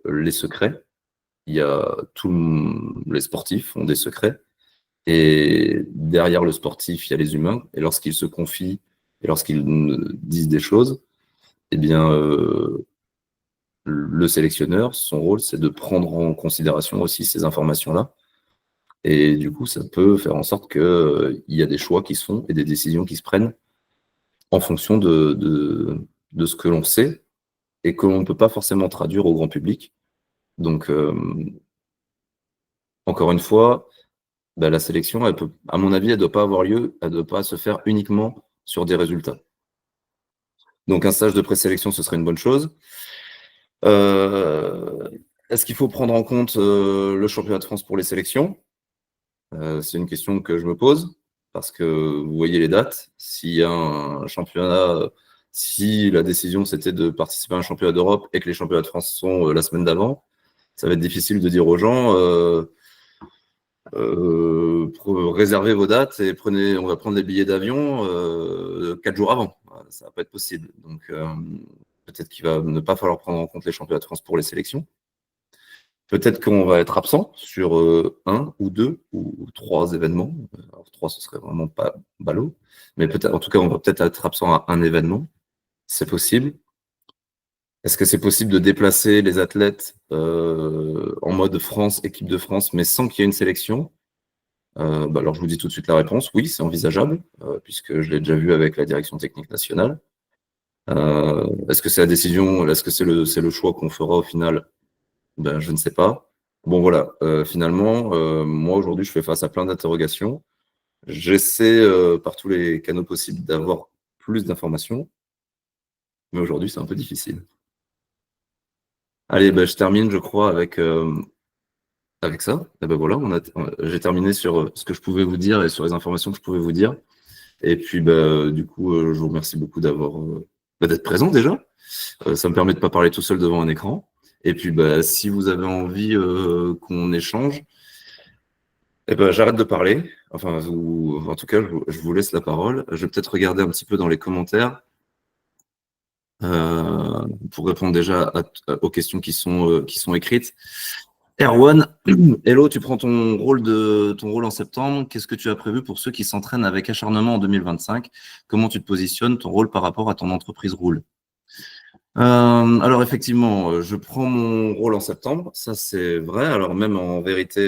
les secrets. Il y a les sportifs ont des secrets. Et derrière le sportif, il y a les humains. Et lorsqu'ils se confient et lorsqu'ils disent des choses, eh bien, le sélectionneur, son rôle, c'est de prendre en considération aussi ces informations-là. Et du coup, ça peut faire en sorte qu'il y a des choix qui se font et des décisions qui se prennent en fonction de ce que l'on sait et que l'on ne peut pas forcément traduire au grand public. Donc, encore une fois, bah, la sélection, elle peut, à mon avis, elle ne doit pas avoir lieu, elle ne doit pas se faire uniquement sur des résultats. Donc, un stage de présélection, ce serait une bonne chose. Est-ce qu'il faut prendre en compte le championnat de France pour les sélections? C'est une question que je me pose parce que vous voyez les dates. S'il y a un championnat, si la décision c'était de participer à un championnat d'Europe et que les championnats de France sont la semaine d'avant, ça va être difficile de dire aux gens réservez vos dates et on va prendre les billets d'avion 4 jours avant. Ça va pas être possible. Donc peut-être qu'il va ne pas falloir prendre en compte les championnats de France pour les sélections. Peut-être qu'on va être absent sur un ou deux ou trois événements. Alors, trois, ce serait vraiment pas ballot. Mais peut-être, en tout cas, on va peut-être être absent à un événement. C'est possible. Est-ce que c'est possible de déplacer les athlètes en mode France, équipe de France, mais sans qu'il y ait une sélection? Alors, je vous dis tout de suite la réponse. Oui, c'est envisageable, puisque je l'ai déjà vu avec la direction technique nationale. Est-ce que c'est la décision, est-ce que c'est le choix qu'on fera au final? Ben, je ne sais pas. Bon, voilà. Finalement, moi, aujourd'hui, je fais face à plein d'interrogations. J'essaie, par tous les canaux possibles, d'avoir plus d'informations. Mais aujourd'hui, c'est un peu difficile. Allez, ben, je termine, je crois, avec ça. Et ben voilà, j'ai terminé sur ce que je pouvais vous dire et sur les informations que je pouvais vous dire. Et puis, ben, du coup, je vous remercie beaucoup d'être présent déjà. Ça me permet de ne pas parler tout seul devant un écran. Et puis, ben, si vous avez envie qu'on échange, eh ben, j'arrête de parler. Enfin, en tout cas, je vous laisse la parole. Je vais peut-être regarder un petit peu dans les commentaires pour répondre déjà aux questions qui sont écrites. Erwan, hello, tu prends ton rôle en septembre. Qu'est-ce que tu as prévu pour ceux qui s'entraînent avec acharnement en 2025? Comment tu te positionnes, ton rôle par rapport à ton entreprise Roule? Alors effectivement, je prends mon rôle en septembre, ça c'est vrai. Alors même en vérité,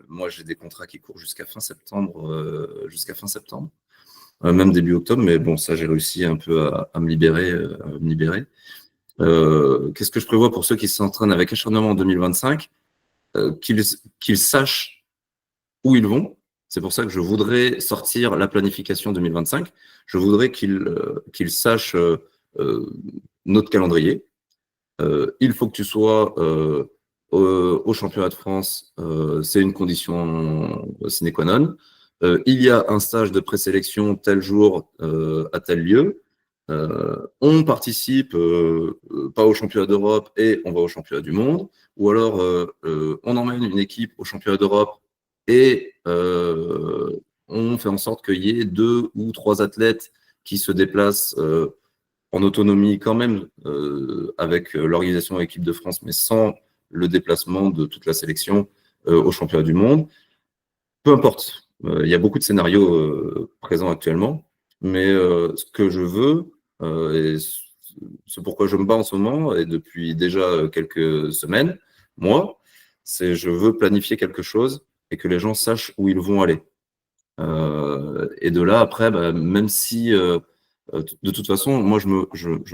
moi j'ai des contrats qui courent jusqu'à fin septembre, même début octobre, mais bon, ça j'ai réussi un peu à me libérer. Qu'est-ce que je prévois pour ceux qui s'entraînent avec acharnement en 2025? Qu'ils sachent où ils vont. C'est pour ça que je voudrais sortir la planification 2025. Je voudrais qu'ils sachent notre calendrier. Il faut que tu sois au championnat de France, c'est une condition sine qua non. Il y a un stage de présélection tel jour à tel lieu. On participe pas au championnat d'Europe et on va au championnat du monde. Ou alors on emmène une équipe au championnat d'Europe et on fait en sorte qu'il y ait 2 ou 3 athlètes qui se déplacent en autonomie quand même avec l'organisation de l'équipe de France, mais sans le déplacement de toute la sélection au championnat du monde. Peu importe, il y a beaucoup de scénarios présents actuellement, mais ce que je veux, et c'est pourquoi je me bats en ce moment, et depuis déjà quelques semaines, moi, c'est je veux planifier quelque chose et que les gens sachent où ils vont aller. Et de là, après, bah, même si de toute façon, moi, je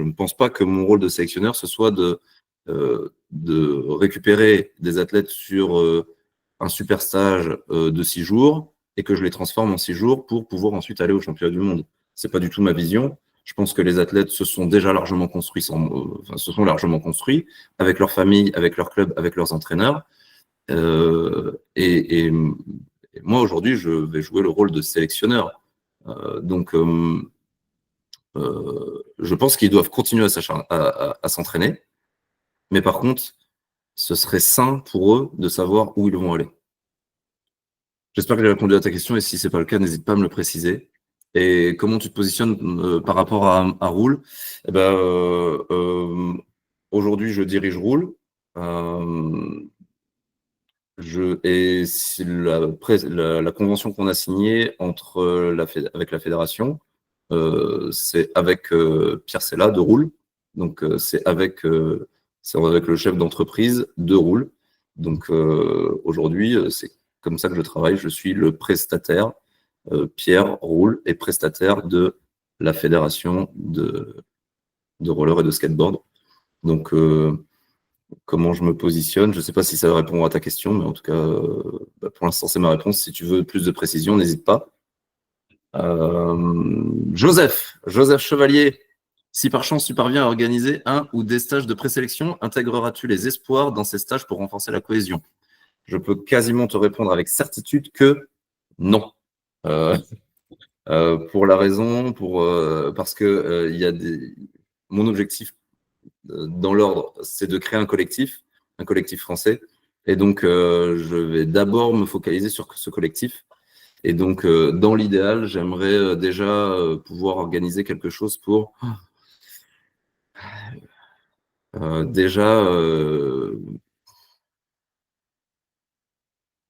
ne pense pas que mon rôle de sélectionneur, ce soit de récupérer des athlètes sur un super stage de 6 jours et que je les transforme en 6 jours pour pouvoir ensuite aller au championnat du monde. C'est pas du tout ma vision. Je pense que les athlètes se sont déjà largement construits, se sont largement construits avec leur famille, avec leur club, avec leurs entraîneurs. Et moi, aujourd'hui, je vais jouer le rôle de sélectionneur. Donc, je pense qu'ils doivent continuer à s'entraîner. Mais par contre, ce serait sain pour eux de savoir où ils vont aller. J'espère que j'ai répondu à ta question et si ce n'est pas le cas, n'hésite pas à me le préciser. Et comment tu te positionnes par rapport à Roule? Eh ben, aujourd'hui, je dirige Roule. Et si la convention qu'on a signée avec la fédération, c'est avec Pierre Sella de Roule. Donc, c'est avec le chef d'entreprise de Roule. Donc, aujourd'hui, c'est comme ça que je travaille. Je suis le prestataire. Pierre Roule est prestataire de la fédération de roller et de skateboard. Donc, comment je me positionne? Je ne sais pas si ça répond à ta question, mais en tout cas, pour l'instant, c'est ma réponse. Si tu veux plus de précision, n'hésite pas. Joseph Chevalier, si par chance tu parviens à organiser un ou des stages de présélection, intégreras-tu les espoirs dans ces stages pour renforcer la cohésion? Je peux quasiment te répondre avec certitude que non. Pour la raison, parce que il y a mon objectif dans l'ordre, c'est de créer un collectif français. Et donc, je vais d'abord me focaliser sur ce collectif. Et donc, dans l'idéal, j'aimerais déjà pouvoir organiser quelque chose pour déjà,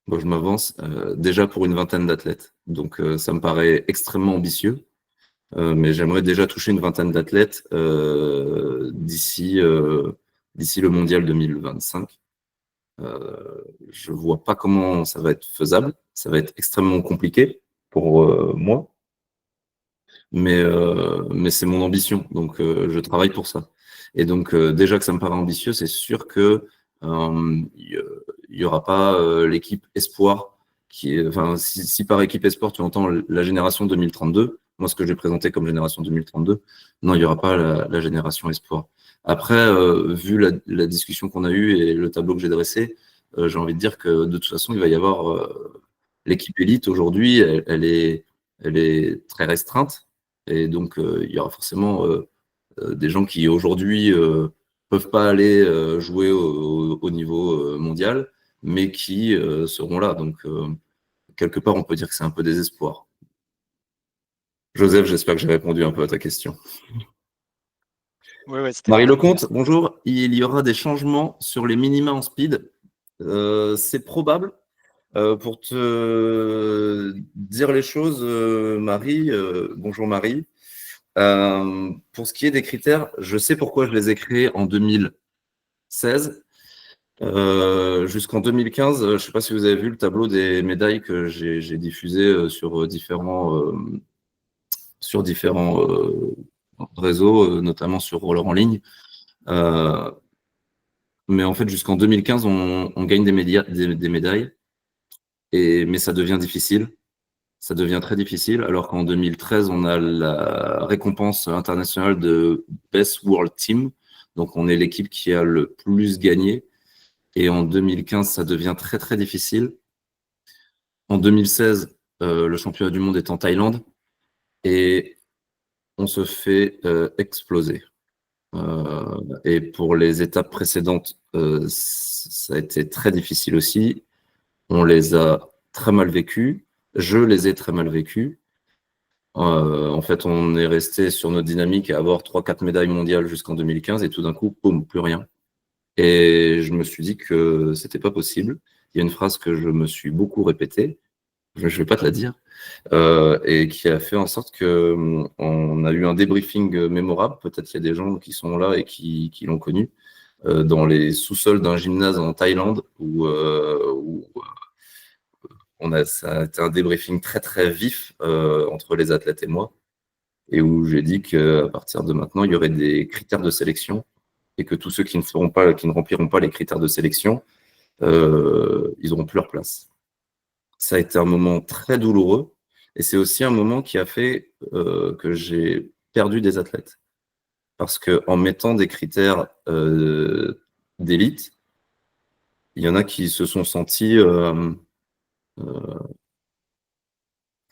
bon, je m'avance, déjà pour une vingtaine d'athlètes. Donc, ça me paraît extrêmement ambitieux, mais j'aimerais déjà toucher une vingtaine d'athlètes d'ici le mondial 2025. Je vois pas comment ça va être faisable. Ça va être extrêmement compliqué pour moi, mais c'est mon ambition. Donc, je travaille pour ça. Et donc, déjà que ça me paraît ambitieux, c'est sûr que il y aura pas l'équipe espoir enfin, si par équipe espoir tu entends la génération 2032, moi ce que j'ai présenté comme génération 2032, non, il y aura pas la génération espoir. Après, vu la discussion qu'on a eue et le tableau que j'ai dressé, j'ai envie de dire que de toute façon, il va y avoir l'équipe élite aujourd'hui, elle est très restreinte. Et donc, il y aura forcément des gens qui aujourd'hui peuvent pas aller jouer au niveau mondial, mais qui seront là. Donc, quelque part, on peut dire que c'est un peu désespoir. Joseph, j'espère que j'ai répondu un peu à ta question. Oui, c'était Marie vraiment Lecomte, clair. bonjour. Il y aura des changements sur les minima en speed. C'est probable. Pour te dire les choses, Marie, bonjour Marie. Pour ce qui est des critères, je sais pourquoi je les ai créés en 2016. Jusqu'en 2015, je ne sais pas si vous avez vu le tableau des médailles que j'ai diffusé sur différents réseaux, notamment sur Roller en ligne. Mais en fait, jusqu'en 2015, on gagne des médailles, mais ça devient difficile. Ça devient très difficile, alors qu'en 2013, on a la récompense internationale de Best World Team. Donc, on est l'équipe qui a le plus gagné. Et en 2015, ça devient très, très difficile. En 2016, le championnat du monde est en Thaïlande et on se fait exploser. Et pour les étapes précédentes, ça a été très difficile aussi. On les a très mal vécues. Je les ai très mal vécues. En fait, on est resté sur notre dynamique à avoir 3-4 médailles mondiales jusqu'en 2015 et tout d'un coup, boum, plus rien. Et je me suis dit que c'était pas possible. Il y a une phrase que je me suis beaucoup répétée, je ne vais pas te la dire, et qui a fait en sorte que on a eu un débriefing mémorable. Peut-être qu'il y a des gens qui sont là et qui l'ont connu, dans les sous-sols d'un gymnase en Thaïlande où ça a été un débriefing très très vif entre les athlètes et moi, et où j'ai dit qu'à partir de maintenant, il y aurait des critères de sélection et que tous ceux qui ne rempliront pas les critères de sélection, ils n'auront plus leur place. Ça a été un moment très douloureux et c'est aussi un moment qui a fait que j'ai perdu des athlètes. Parce qu'en mettant des critères d'élite, il y en a qui se sont sentis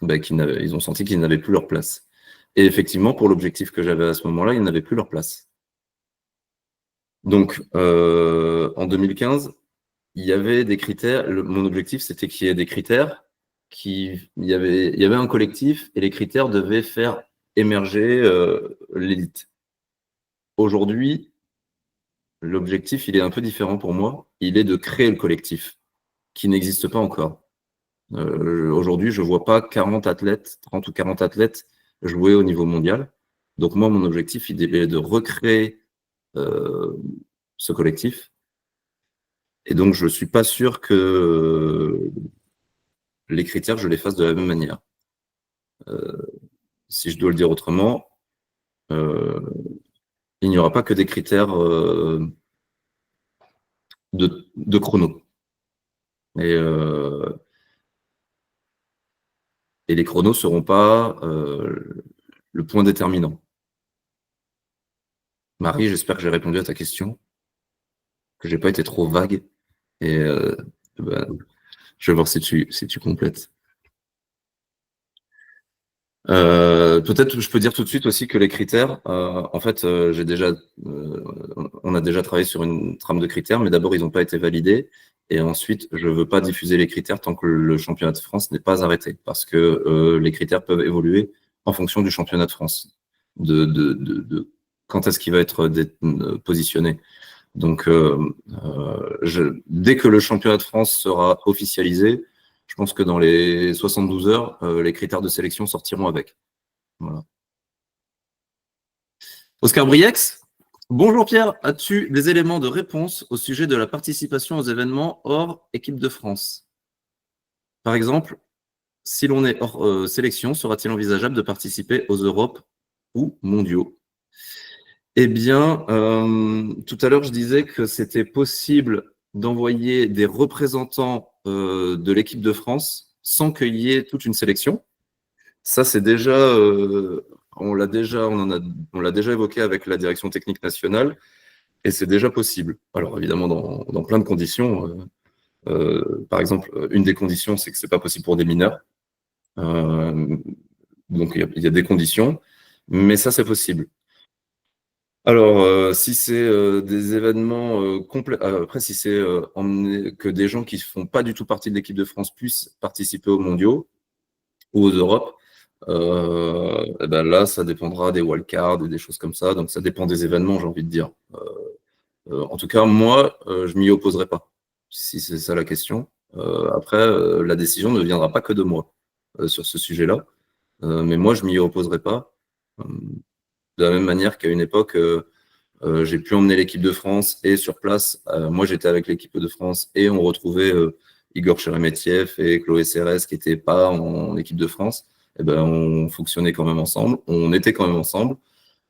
ils ont senti qu'ils n'avaient plus leur place. Et effectivement, pour l'objectif que j'avais à ce moment-là, ils n'avaient plus leur place. Donc, en 2015, il y avait des critères. Mon objectif, c'était qu'il y ait des critères. Il y avait un collectif et les critères devaient faire émerger l'élite. Aujourd'hui, l'objectif, il est un peu différent pour moi. Il est de créer le collectif qui n'existe pas encore. Aujourd'hui, je ne vois pas 40 athlètes, 30 ou 40 athlètes jouer au niveau mondial. Donc moi, mon objectif, il est de recréer ce collectif. Et donc, je ne suis pas sûr que les critères, je les fasse de la même manière. si je dois le dire autrement, il n'y aura pas que des critères de chrono. Et les chronos ne seront pas le point déterminant. Marie, j'espère que j'ai répondu à ta question, que j'ai pas été trop vague. Et ben, je vais voir si tu complètes. Peut-être je peux dire tout de suite aussi que les critères, en fait, on a déjà travaillé sur une trame de critères, mais d'abord ils n'ont pas été validés, et ensuite je veux pas diffuser les critères tant que le championnat de France n'est pas arrêté, parce que les critères peuvent évoluer en fonction du championnat de France, de quand est-ce qu'il va être positionné. Donc, dès que le championnat de France sera officialisé, je pense que dans les 72 heures, les critères de sélection sortiront avec. Voilà. Oscar Briex, bonjour Pierre, as-tu des éléments de réponse au sujet de la participation aux événements hors équipe de France? Par exemple, si l'on est hors sélection, sera-t-il envisageable de participer aux Europes ou mondiaux? Eh bien, tout à l'heure, je disais que c'était possible d'envoyer des représentants de l'équipe de France sans qu'il y ait toute une sélection. Ça, c'est déjà, on l'a déjà évoqué avec la direction technique nationale, et c'est déjà possible. Alors évidemment, dans plein de conditions. Par exemple, une des conditions, c'est que c'est pas possible pour des mineurs. Donc il y a des conditions, mais ça, c'est possible. Alors, si c'est des événements complets, après, si c'est que des gens qui ne font pas du tout partie de l'équipe de France puissent participer aux mondiaux ou aux Europes, eh ben là, ça dépendra des wildcards et des choses comme ça. Donc, ça dépend des événements, j'ai envie de dire. En tout cas, moi, je m'y opposerai pas, si c'est ça la question. Après, la décision ne viendra pas que de moi sur ce sujet-là. Mais moi, je m'y opposerai pas. De la même manière qu'à une époque, j'ai pu emmener l'équipe de France et sur place, moi j'étais avec l'équipe de France et on retrouvait Igor Cheremetiev et Chloé Serres qui n'étaient pas en équipe de France. Et ben, on fonctionnait quand même ensemble, on était quand même ensemble,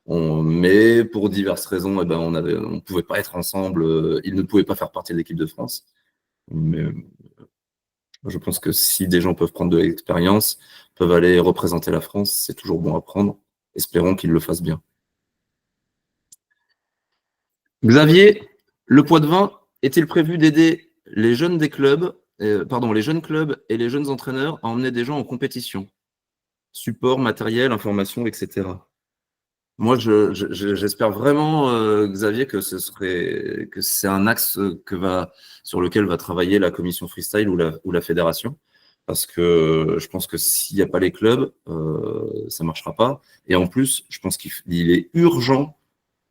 mais pour diverses raisons, eh ben, on ne pouvait pas être ensemble, ils ne pouvaient pas faire partie de l'équipe de France. Mais je pense que si des gens peuvent prendre de l'expérience, peuvent aller représenter la France, c'est toujours bon à prendre. Espérons qu'ils le fassent bien. Xavier, le Poids-de-Vin est-il prévu d'aider les jeunes des clubs, les jeunes clubs et les jeunes entraîneurs à emmener des gens en compétition? Support, matériel, information, etc. Moi, j'espère vraiment, Xavier, que c'est un axe sur lequel va travailler la commission freestyle ou la fédération, parce que je pense que s'il n'y a pas les clubs, ça ne marchera pas. Et en plus, je pense qu'il est urgent.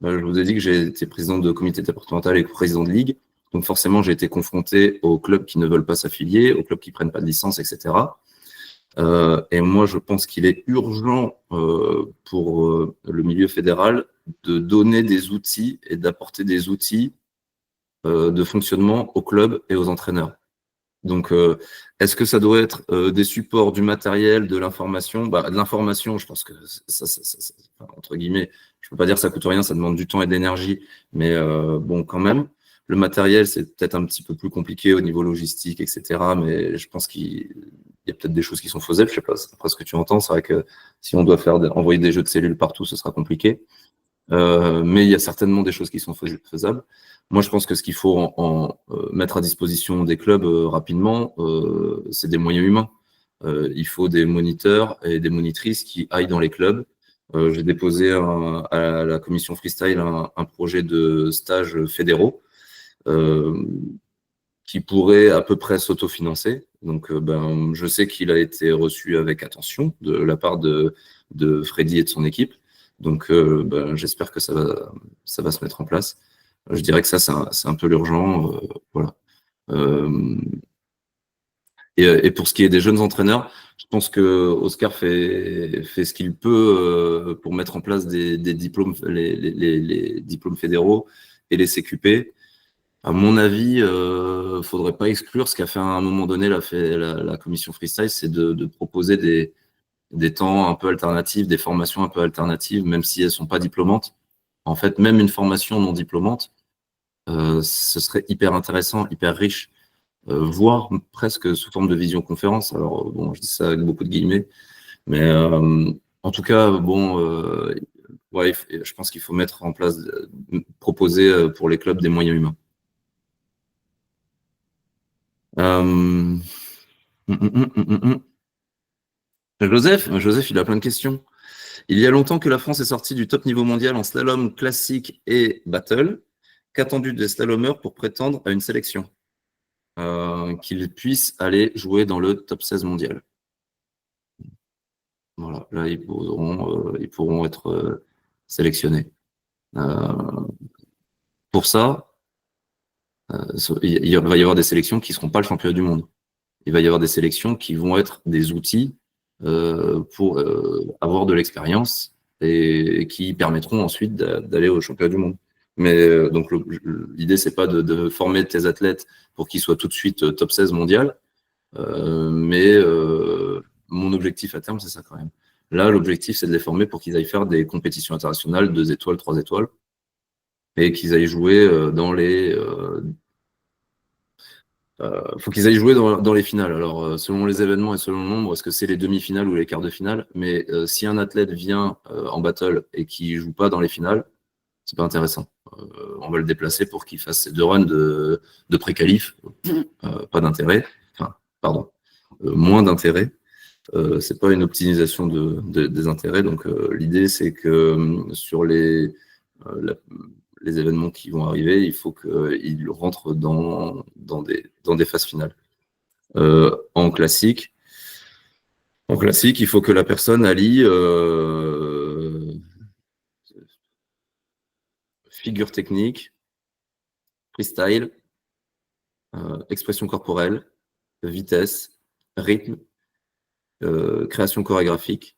Je vous ai dit que j'ai été président de comité départemental et président de ligue. Donc forcément, j'ai été confronté aux clubs qui ne veulent pas s'affilier, aux clubs qui ne prennent pas de licence, etc. Et moi, je pense qu'il est urgent pour le milieu fédéral de donner des outils et d'apporter des outils de fonctionnement aux clubs et aux entraîneurs. Donc, est-ce que ça doit être des supports, du matériel, de l'information? De l'information, je pense que entre guillemets, je peux pas dire que ça coûte rien, ça demande du temps et de l'énergie, mais bon, quand même. Le matériel, c'est peut-être un petit peu plus compliqué au niveau logistique, etc. Mais je pense qu'il y a peut-être des choses qui sont faisables. Je sais pas, après ce que tu entends, c'est vrai que si on doit envoyer des jeux de cellules partout, ce sera compliqué. Mais il y a certainement des choses qui sont faisables. Moi, je pense que ce qu'il faut mettre à disposition des clubs rapidement, c'est des moyens humains. Il faut des moniteurs et des monitrices qui aillent dans les clubs. J'ai déposé à la commission freestyle un projet de stage fédéraux qui pourrait à peu près s'autofinancer. Donc, je sais qu'il a été reçu avec attention de la part de Freddy et de son équipe. Donc, j'espère que ça va se mettre en place. Je dirais que ça, c'est un peu l'urgent. Voilà. Et pour ce qui est des jeunes entraîneurs, je pense que Oscar fait ce qu'il peut pour mettre en place des diplômes, les diplômes fédéraux et les CQP. À mon avis, faudrait pas exclure ce qu'a fait à un moment donné la commission freestyle, c'est de proposer des temps un peu alternatifs, des formations un peu alternatives, même si elles ne sont pas diplômantes. En fait, même une formation non diplômante, ce serait hyper intéressant, hyper riche, voire presque sous forme de visioconférence. Alors, bon, je dis ça avec beaucoup de guillemets, mais en tout cas, bon, ouais, je pense qu'il faut mettre en place, proposer pour les clubs des moyens humains. Joseph, il a plein de questions. Il y a longtemps que la France est sortie du top niveau mondial en slalom classique et battle. Qu'attendu des slalomeurs pour prétendre à une sélection qu'ils puissent aller jouer dans le top 16 mondial? Voilà, là, ils pourront être sélectionnés. Pour ça, il va y avoir des sélections qui ne seront pas le championnat du monde. Il va y avoir des sélections qui vont être des outils pour avoir de l'expérience et qui permettront ensuite d'aller au championnat du monde. Mais donc l'idée, c'est pas de former tes athlètes pour qu'ils soient tout de suite top 16 mondial, mais mon objectif à terme, c'est ça quand même. Là, l'objectif, c'est de les former pour qu'ils aillent faire des compétitions internationales, 2 étoiles, 3 étoiles, et qu'ils aillent jouer dans les faut qu'ils aillent jouer dans les finales. Alors, selon les événements et selon le nombre, est-ce que c'est les demi-finales ou les quarts de finale? Mais si un athlète vient en battle et qui joue pas dans les finales, c'est pas intéressant. On va le déplacer pour qu'il fasse ses 2 runs de pré-qualif. Pas d'intérêt. Enfin, pardon. Moins d'intérêt. C'est pas une optimisation des intérêts. Donc, l'idée, c'est que sur les événements qui vont arriver, il faut qu'ils rentrent dans des phases finales. En classique, il faut que la personne allie figure technique, freestyle, expression corporelle, vitesse, rythme, création chorégraphique,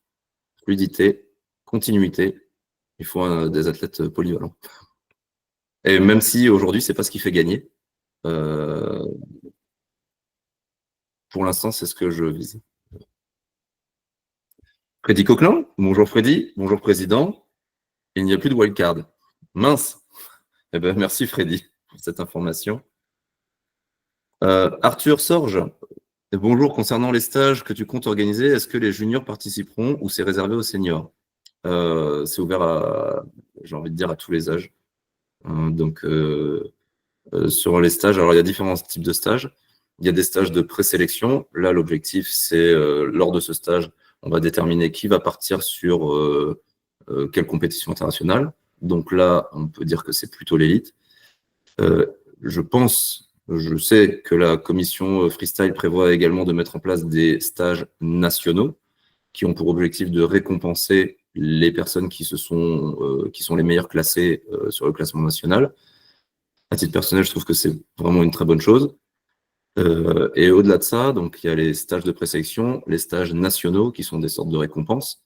fluidité, continuité. Il faut des athlètes polyvalents. Et même si aujourd'hui, c'est pas ce qui fait gagner, pour l'instant, c'est ce que je vise. Freddy Coquelin, bonjour Freddy, bonjour président. Il n'y a plus de wildcard. Mince. Eh ben, merci Freddy pour cette information. Arthur Sorge, bonjour. Concernant les stages que tu comptes organiser, est-ce que les juniors participeront ou c'est réservé aux seniors? C'est ouvert à, j'ai envie de dire, à tous les âges. Donc, sur les stages, alors il y a différents types de stages. Il y a des stages de présélection. Là, l'objectif, c'est lors de ce stage, on va déterminer qui va partir sur quelle compétition internationale. Donc là, on peut dire que c'est plutôt l'élite. Je sais que la commission freestyle prévoit également de mettre en place des stages nationaux qui ont pour objectif de récompenser les personnes qui sont les meilleures classées sur le classement national. À titre personnel, je trouve que c'est vraiment une très bonne chose. Et au-delà de ça, donc il y a les stages de présélection, les stages nationaux qui sont des sortes de récompenses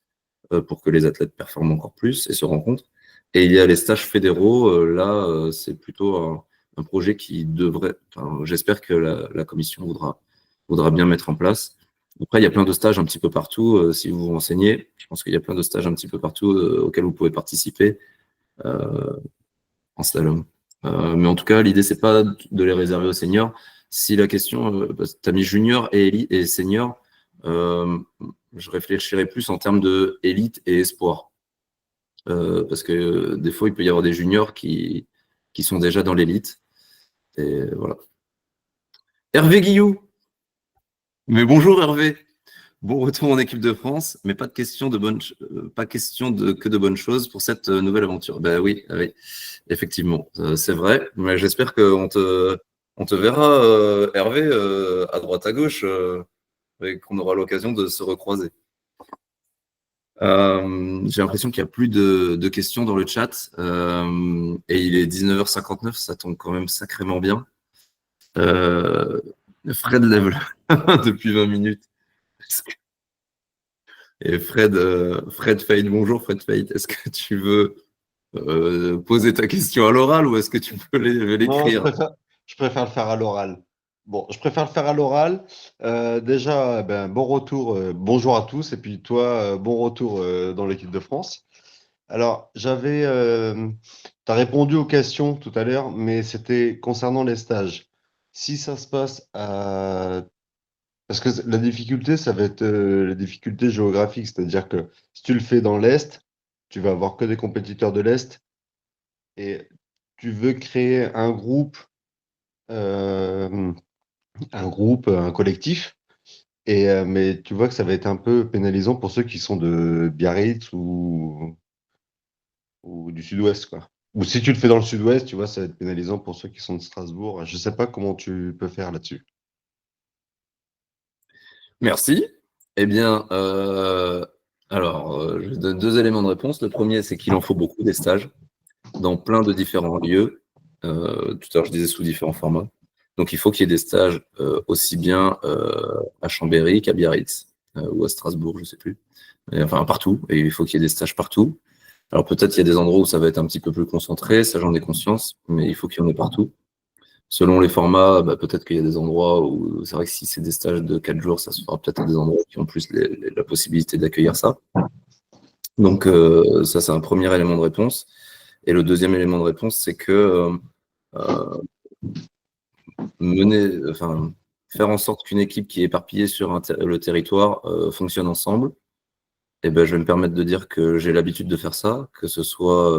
pour que les athlètes performent encore plus et se rencontrent. Et il y a les stages fédéraux. Là, c'est plutôt un projet qui devrait. Enfin, j'espère que la commission voudra bien mettre en place. Après, il y a plein de stages un petit peu partout. Si vous vous renseignez, je pense qu'il y a plein de stages un petit peu partout auxquels vous pouvez participer en slalom. Mais en tout cas, l'idée, c'est pas de les réserver aux seniors. Si la question, tu as mis junior et senior, je réfléchirais plus en termes de élite et espoir. Parce que des fois, il peut y avoir des juniors qui sont déjà dans l'élite. Et voilà. Hervé Guillou. Mais bonjour Hervé. Bon retour en équipe de France, mais pas question que de bonnes choses pour cette nouvelle aventure. Ben oui, oui, effectivement, c'est vrai. Mais j'espère qu'on te verra, Hervé, à droite à gauche, et qu'on aura l'occasion de se recroiser. J'ai l'impression qu'il n'y a plus de questions dans le chat. Et il est 19h59, ça tombe quand même sacrément bien. Fred lève depuis 20 minutes. Et Fred Fade, bonjour Fred Fade, est-ce que tu veux poser ta question à l'oral ou est-ce que tu peux l'écrire? Non, je préfère le faire à l'oral. Bon, je préfère le faire à l'oral. Déjà, ben, bon retour, bonjour à tous, et puis toi, bon retour dans l'équipe de France. Alors, tu as répondu aux questions tout à l'heure, mais c'était concernant les stages. Si ça se passe à... Parce que la difficulté, ça va être la difficulté géographique, c'est-à-dire que si tu le fais dans l'Est, tu vas avoir que des compétiteurs de l'Est, et tu veux créer euh, un collectif. Mais tu vois que ça va être un peu pénalisant pour ceux qui sont de Biarritz ou du Sud-Ouest, quoi. Ou si tu le fais dans le Sud-Ouest, tu vois, ça va être pénalisant pour ceux qui sont de Strasbourg. Je sais pas comment tu peux faire là-dessus. Merci. Eh bien, je donne deux éléments de réponse. Le premier, c'est qu'il en faut beaucoup des stages dans plein de différents lieux. Tout à l'heure, je disais sous différents formats. Donc, il faut qu'il y ait des stages aussi bien à Chambéry qu'à Biarritz ou à Strasbourg, je ne sais plus. Enfin, partout. Et il faut qu'il y ait des stages partout. Alors, peut-être qu'il y a des endroits où ça va être un petit peu plus concentré, ça j'en ai conscience, mais il faut qu'il y en ait partout. Selon les formats, bah, peut-être qu'il y a des endroits où c'est vrai que si c'est des stages de 4 jours, ça se fera peut-être à des endroits qui ont plus la possibilité d'accueillir ça. Donc, ça, c'est un premier élément de réponse. Et le deuxième élément de réponse, c'est que euh, faire en sorte qu'une équipe qui est éparpillée sur le territoire fonctionne ensemble. Et ben, je vais me permettre de dire que j'ai l'habitude de faire ça, que ce soit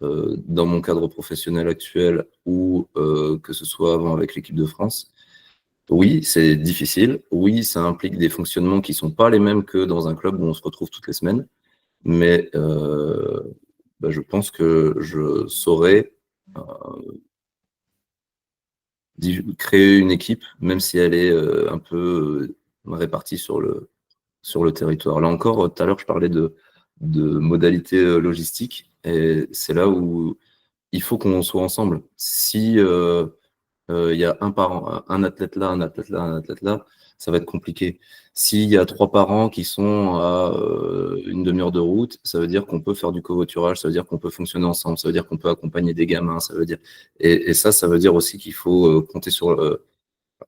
dans mon cadre professionnel actuel ou que ce soit avant avec l'équipe de France. Oui, c'est difficile. Oui, ça implique des fonctionnements qui ne sont pas les mêmes que dans un club où on se retrouve toutes les semaines. Mais bah, je pense que je saurais euh, créer une équipe, même si elle est un peu répartie sur le territoire. Là encore, tout à l'heure, je parlais de modalités logistiques, et c'est là où il faut qu'on soit ensemble. Si il y a un parent, un athlète là, un athlète là, un athlète là, ça va être compliqué. S'il y a trois parents qui sont à une demi-heure de route, ça veut dire qu'on peut faire du covoiturage, ça veut dire qu'on peut fonctionner ensemble, ça veut dire qu'on peut accompagner des gamins, ça veut dire et ça veut dire aussi qu'il faut compter sur.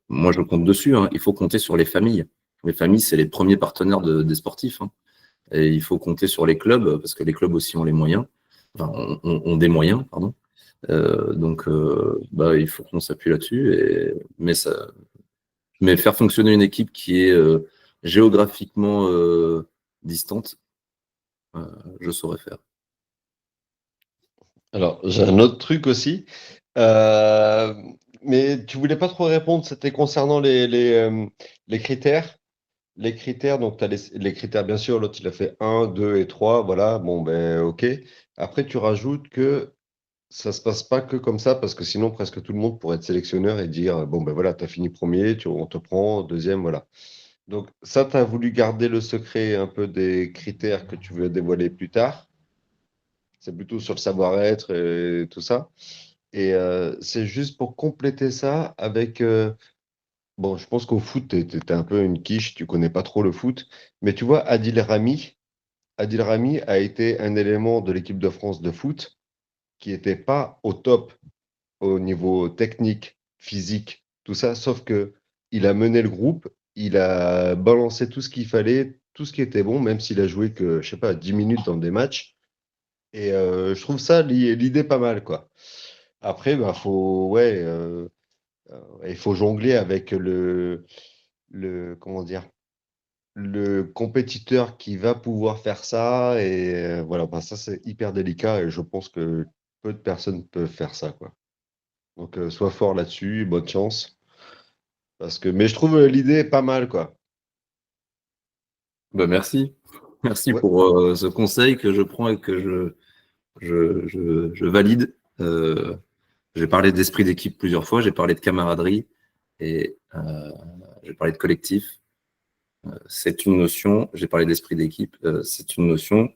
Moi, je compte dessus. Hein, il faut compter sur les familles. Les familles, c'est les premiers partenaires des sportifs. Hein, et il faut compter sur les clubs parce que les clubs aussi ont les moyens, enfin, ont des moyens, pardon. Bah, il faut qu'on s'appuie là-dessus. Mais faire fonctionner une équipe qui est géographiquement distante, euh, je saurais faire. Alors, j'ai un autre truc aussi. Euh, mais tu voulais pas trop répondre, c'était concernant les critères. Les critères, donc tu as les critères, bien sûr, l'autre il a fait un 2 et 3 voilà, bon ben ok. Après, tu rajoutes que ça se passe pas que comme ça, parce que sinon, presque tout le monde pourrait être sélectionneur et dire, bon ben voilà, tu as fini premier, on te prend, deuxième, voilà. Donc ça, tu as voulu garder le secret un peu des critères que tu veux dévoiler plus tard. C'est plutôt sur le savoir-être et tout ça. Et c'est juste pour compléter ça avec bon, je pense qu'au foot, t'es un peu une quiche, tu connais pas trop le foot. Mais tu vois, Adil Rami a été un élément de l'équipe de France de foot qui n'était pas au top au niveau technique, physique, tout ça, sauf que il a mené le groupe, il a balancé tout ce qu'il fallait, tout ce qui était bon, même s'il a joué que, je sais pas, 10 minutes dans des matchs. Et je trouve ça l'idée pas mal, quoi. Après, bah, il faut jongler avec comment dire, le compétiteur qui va pouvoir faire ça. Et voilà, bah, ça, c'est hyper délicat et je pense que peu de personnes peuvent faire ça, quoi. Donc, sois fort là-dessus, bonne chance. Mais je trouve l'idée pas mal, quoi. Bah, merci. Merci Ouais. pour ce conseil que je prends et que je valide. J'ai parlé d'esprit d'équipe plusieurs fois, j'ai parlé de camaraderie et j'ai parlé de collectif. C'est une notion, j'ai parlé d'esprit d'équipe, c'est une notion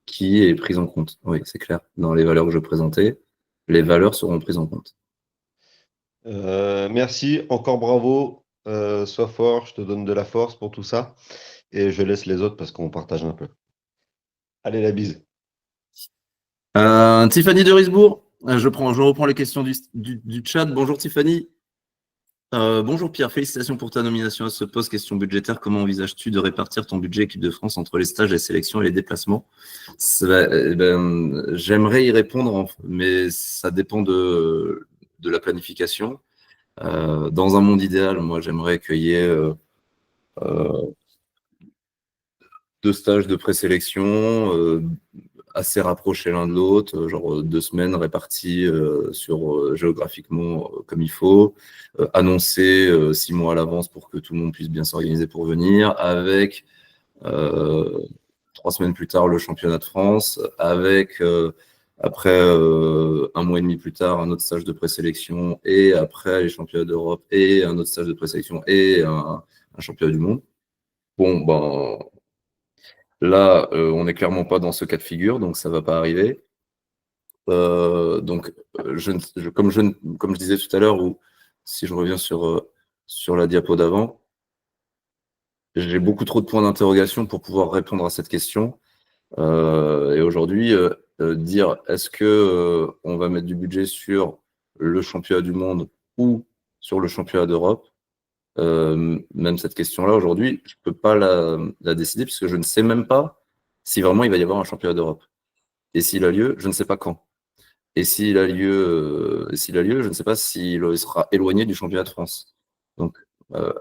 qui est prise en compte. Oui, c'est clair. Dans les valeurs que je présentais, les valeurs seront prises en compte. Merci, encore bravo. Sois fort, je te donne de la force pour tout ça. Et je laisse les autres parce qu'on partage un peu. Allez, la bise. Tiffany de Risbourg, je reprends les questions du chat. Bonjour Tiffany. Bonjour Pierre, félicitations pour ta nomination à ce poste. Question budgétaire, comment envisages-tu de répartir ton budget équipe de France entre les stages, les sélections et les déplacements? J'aimerais y répondre, mais ça dépend de la planification. Dans un monde idéal, moi j'aimerais qu'il y ait euh, 2 stages de présélection assez rapprochés l'un de l'autre, genre 2 semaines réparties géographiquement comme il faut, annoncées 6 mois à l'avance pour que tout le monde puisse bien s'organiser pour venir, avec 3 semaines plus tard le championnat de France, avec après 1 mois et demi plus tard un autre stage de présélection, et après les championnats d'Europe et un autre stage de présélection et un championnat du monde. Bon, ben là, on n'est clairement pas dans ce cas de figure, donc ça ne va pas arriver. Donc, comme je disais tout à l'heure, ou si je reviens sur la diapo d'avant, j'ai beaucoup trop de points d'interrogation pour pouvoir répondre à cette question. Et aujourd'hui, dire est-ce que on va mettre du budget sur le championnat du monde ou sur le championnat d'Europe, même cette question-là, aujourd'hui, je ne peux pas la décider puisque je ne sais même pas si vraiment il va y avoir un championnat d'Europe. Et s'il a lieu, je ne sais pas quand. Et s'il a lieu, je ne sais pas s'il sera éloigné du championnat de France. Donc, euh,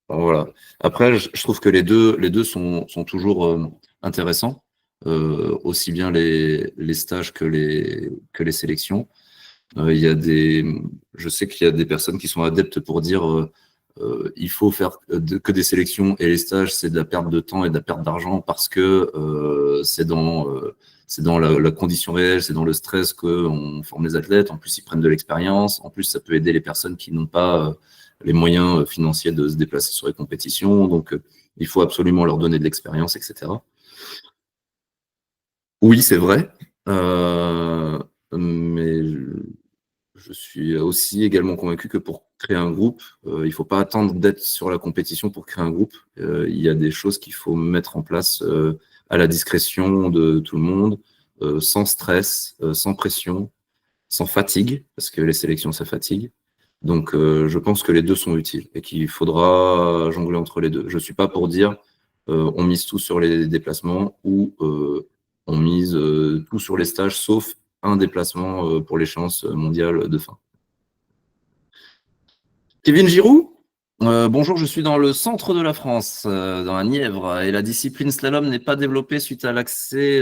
voilà. Après, je trouve que les deux sont toujours intéressants, aussi bien les stages que les sélections. Il y a je sais qu'il y a des personnes qui sont adeptes pour dire il faut faire que des sélections et les stages, c'est de la perte de temps et de la perte d'argent parce que c'est dans la condition réelle, c'est dans le stress qu'on forme les athlètes. En plus, ils prennent de l'expérience. En plus, ça peut aider les personnes qui n'ont pas les moyens financiers de se déplacer sur les compétitions. Donc, il faut absolument leur donner de l'expérience, etc. Oui, c'est vrai. Mais je suis aussi également convaincu que pour créer un groupe, il ne faut pas attendre d'être sur la compétition pour créer un groupe. Il y a des choses qu'il faut mettre en place à la discrétion de tout le monde, sans stress, sans pression, sans fatigue, parce que les sélections, ça fatigue. Donc, je pense que les deux sont utiles et qu'il faudra jongler entre les deux. Je ne suis pas pour dire on mise tout sur les déplacements ou on mise tout sur les stages, sauf un déplacement pour l'échéance mondiale de fin. Kevin Giroud, bonjour, je suis dans le centre de la France, dans la Nièvre, et la discipline slalom n'est pas développée suite à l'accès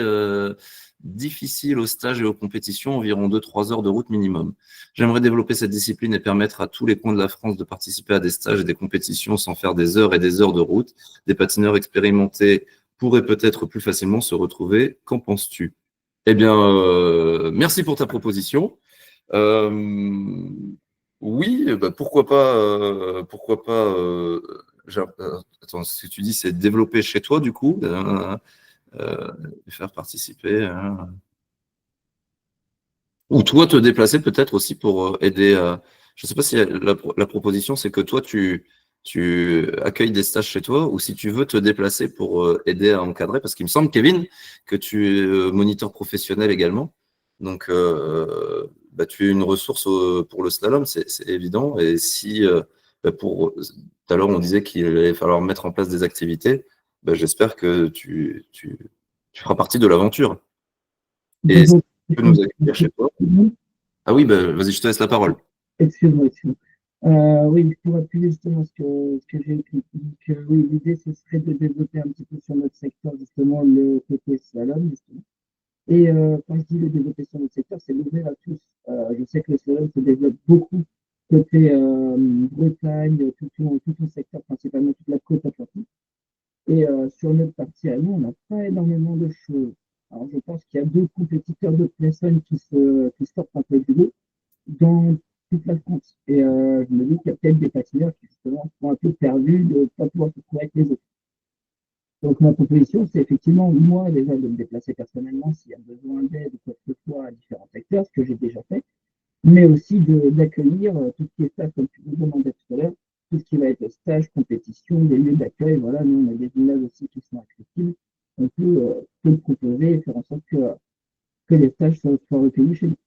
difficile aux stages et aux compétitions, environ 2-3 heures de route minimum. J'aimerais développer cette discipline et permettre à tous les coins de la France de participer à des stages et des compétitions sans faire des heures et des heures de route. Des patineurs expérimentés pourraient peut-être plus facilement se retrouver. Qu'en penses-tu? Eh bien, merci pour ta proposition. Euh, oui, bah, pourquoi pas. Attends, ce que tu dis, c'est développer chez toi, du coup, faire participer, hein. Ou toi, te déplacer peut-être aussi pour aider. Je ne sais pas si la proposition, c'est que toi, tu accueilles des stages chez toi, ou si tu veux te déplacer pour aider à encadrer, parce qu'il me semble, Kevin, que tu es moniteur professionnel également. Donc, bah, tu es une ressource pour le slalom, c'est évident. Et si, tout à l'heure, on disait qu'il allait falloir mettre en place des activités, bah, j'espère que tu feras partie de l'aventure. Et si tu peux nous accueillir chez toi. Ah oui, bah, vas-y, je te laisse la parole. Excuse-moi, excuse-moi. Oui, pour appuyer justement ce que j'ai écrit. Donc, oui, l'idée, ce serait de développer un petit peu sur notre secteur, justement, le côté slalom, justement. Et quand je dis le développer sur notre secteur, c'est l'ouvrir à tous. Je sais que le slalom se développe beaucoup côté Bretagne, tout ton secteur, principalement toute la côte atlantique. Et sur notre partie à nous, on n'a pas énormément de choses. Alors, je pense qu'il y a deux compétiteurs de personnes qui sortent un peu du lot dans toute la France. Et je me dis qu'il y a peut-être des patineurs qui justement sont un peu perdus de ne pas pouvoir se trouver avec les autres. Donc ma proposition, c'est effectivement moi déjà de me déplacer personnellement s'il y a besoin d'aide ou quoi que ce soit à différents secteurs, ce que j'ai déjà fait, mais aussi d'accueillir tout ce qui est stage, comme tu me demandais tout à l'heure, tout ce qui va être stage, compétition, des lieux d'accueil. Voilà, nous on a des villages aussi qui sont accessibles. On peut le proposer et faire en sorte que les stages soient recueillis chez nous.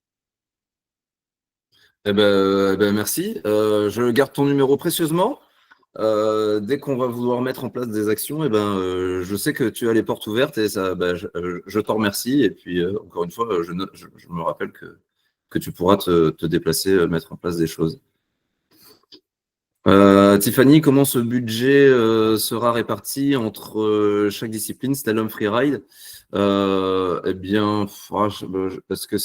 Merci. Je garde ton numéro précieusement. Dès qu'on va vouloir mettre en place des actions, je sais que tu as les portes ouvertes et ça, je t'en remercie. Et puis, encore une fois, je me rappelle que tu pourras te déplacer, mettre en place des choses. Tiffany, comment ce budget sera réparti entre chaque discipline, slalom, freeride? Parce que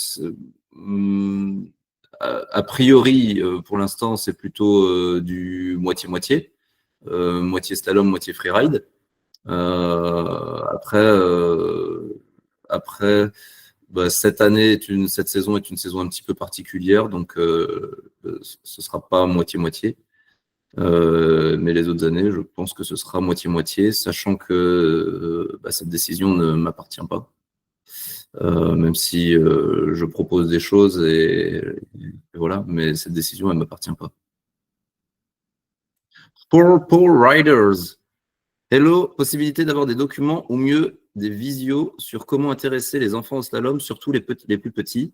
a priori, pour l'instant, c'est plutôt du moitié-moitié, moitié slalom, moitié freeride. Après, après cette cette saison est une saison un petit peu particulière, donc ce sera pas moitié-moitié. Mais les autres années, je pense que ce sera moitié-moitié, sachant que cette décision ne m'appartient pas. Même si je propose des choses et voilà, mais cette décision, elle ne m'appartient pas. Pour Riders. Hello, possibilité d'avoir des documents ou mieux des visios sur comment intéresser les enfants au slalom, surtout les plus petits,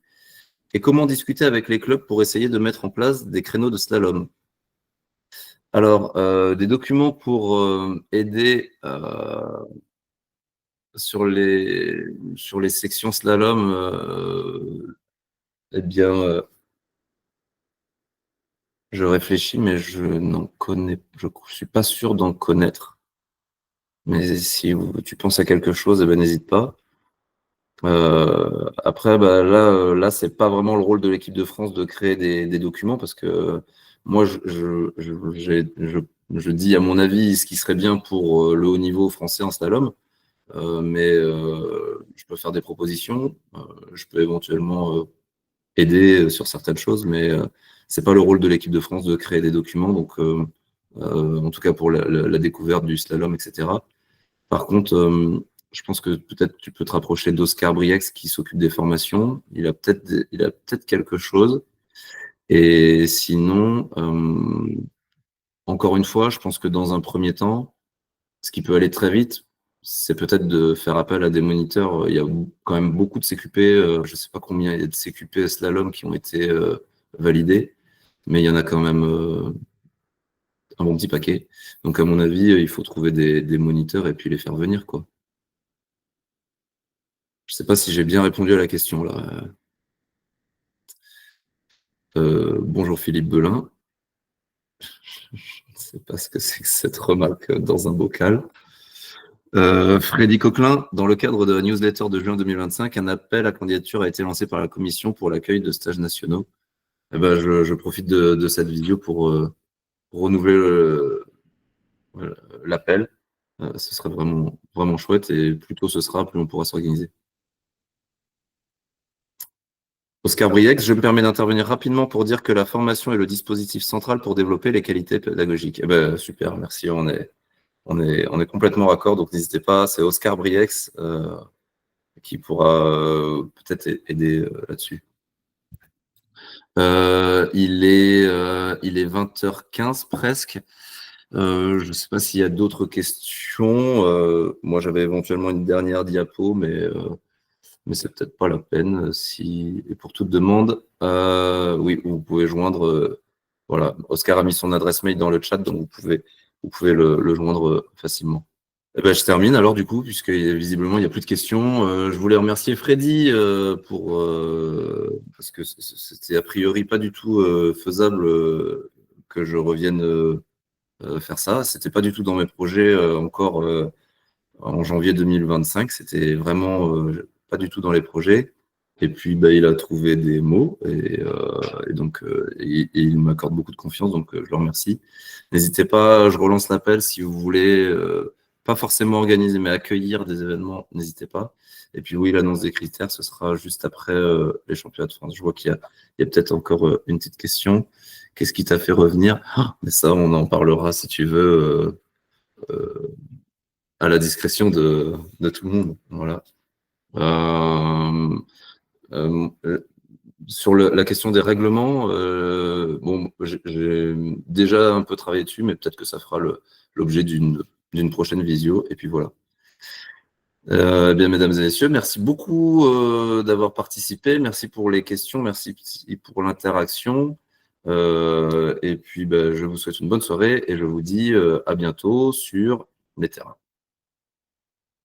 et comment discuter avec les clubs pour essayer de mettre en place des créneaux de slalom. Alors, des documents pour aider sur les sections slalom, je réfléchis, mais je suis pas sûr d'en connaître. Mais si tu penses à quelque chose, n'hésite pas. Après, là, c'est pas vraiment le rôle de l'équipe de France de créer des documents parce que moi, je dis à mon avis ce qui serait bien pour le haut niveau français en slalom, mais je peux faire des propositions, je peux éventuellement aider sur certaines choses, mais c'est pas le rôle de l'équipe de France de créer des documents, donc en tout cas pour la découverte du slalom, etc. Par contre, je pense que peut-être tu peux te rapprocher d'Oscar Briex qui s'occupe des formations. Il a peut-être quelque chose. Et sinon, encore une fois, je pense que dans un premier temps, ce qui peut aller très vite, c'est peut-être de faire appel à des moniteurs. Il y a quand même beaucoup de CQP. Je ne sais pas combien il y a de CQP slalom qui ont été validés, mais il y en a quand même un bon petit paquet. Donc, à mon avis, il faut trouver des moniteurs et puis les faire venir, quoi. Je ne sais pas si j'ai bien répondu à la question là. Bonjour Philippe Belin. Je ne sais pas ce que c'est que cette remarque dans un bocal. Freddy Coquelin, dans le cadre de la newsletter de juin 2025, un appel à candidature a été lancé par la commission pour l'accueil de stages nationaux. Je profite de cette vidéo pour renouveler l'appel. Ce serait vraiment, vraiment chouette et plus tôt ce sera, plus on pourra s'organiser. Oscar Briex, je me permets d'intervenir rapidement pour dire que la formation est le dispositif central pour développer les qualités pédagogiques. Super, merci, on est complètement raccord, donc n'hésitez pas, c'est Oscar Briex qui pourra peut-être aider là-dessus. Il est 20h15 presque. Je ne sais pas s'il y a d'autres questions. Moi, j'avais éventuellement une dernière diapo, mais c'est peut-être pas la peine. Et pour toute demande, oui, vous pouvez joindre. Voilà, Oscar a mis son adresse mail dans le chat, donc vous pouvez le joindre facilement. Je termine alors du coup, puisque visiblement il n'y a plus de questions. Je voulais remercier Freddy parce que c'était a priori pas du tout faisable que je revienne faire ça. C'était pas du tout dans mes projets encore en janvier 2025. C'était vraiment pas du tout dans les projets. Et puis il a trouvé des mots et donc il m'accorde beaucoup de confiance, donc je le remercie. N'hésitez pas, je relance l'appel si vous voulez. Pas forcément organiser, mais accueillir des événements, n'hésitez pas. Et puis oui, l'annonce des critères, ce sera juste après les championnats de France. Je vois qu'il y a peut-être encore une petite question. Qu'est-ce qui t'a fait revenir? Mais ça, on en parlera si tu veux à la discrétion de tout le monde. Voilà. Sur la question des règlements, j'ai déjà un peu travaillé dessus, mais peut-être que ça fera l'objet d'une prochaine visio. Et puis voilà. Bien, mesdames et messieurs, merci beaucoup d'avoir participé. Merci pour les questions, merci pour l'interaction. Et puis, je vous souhaite une bonne soirée et je vous dis à bientôt sur les terrains.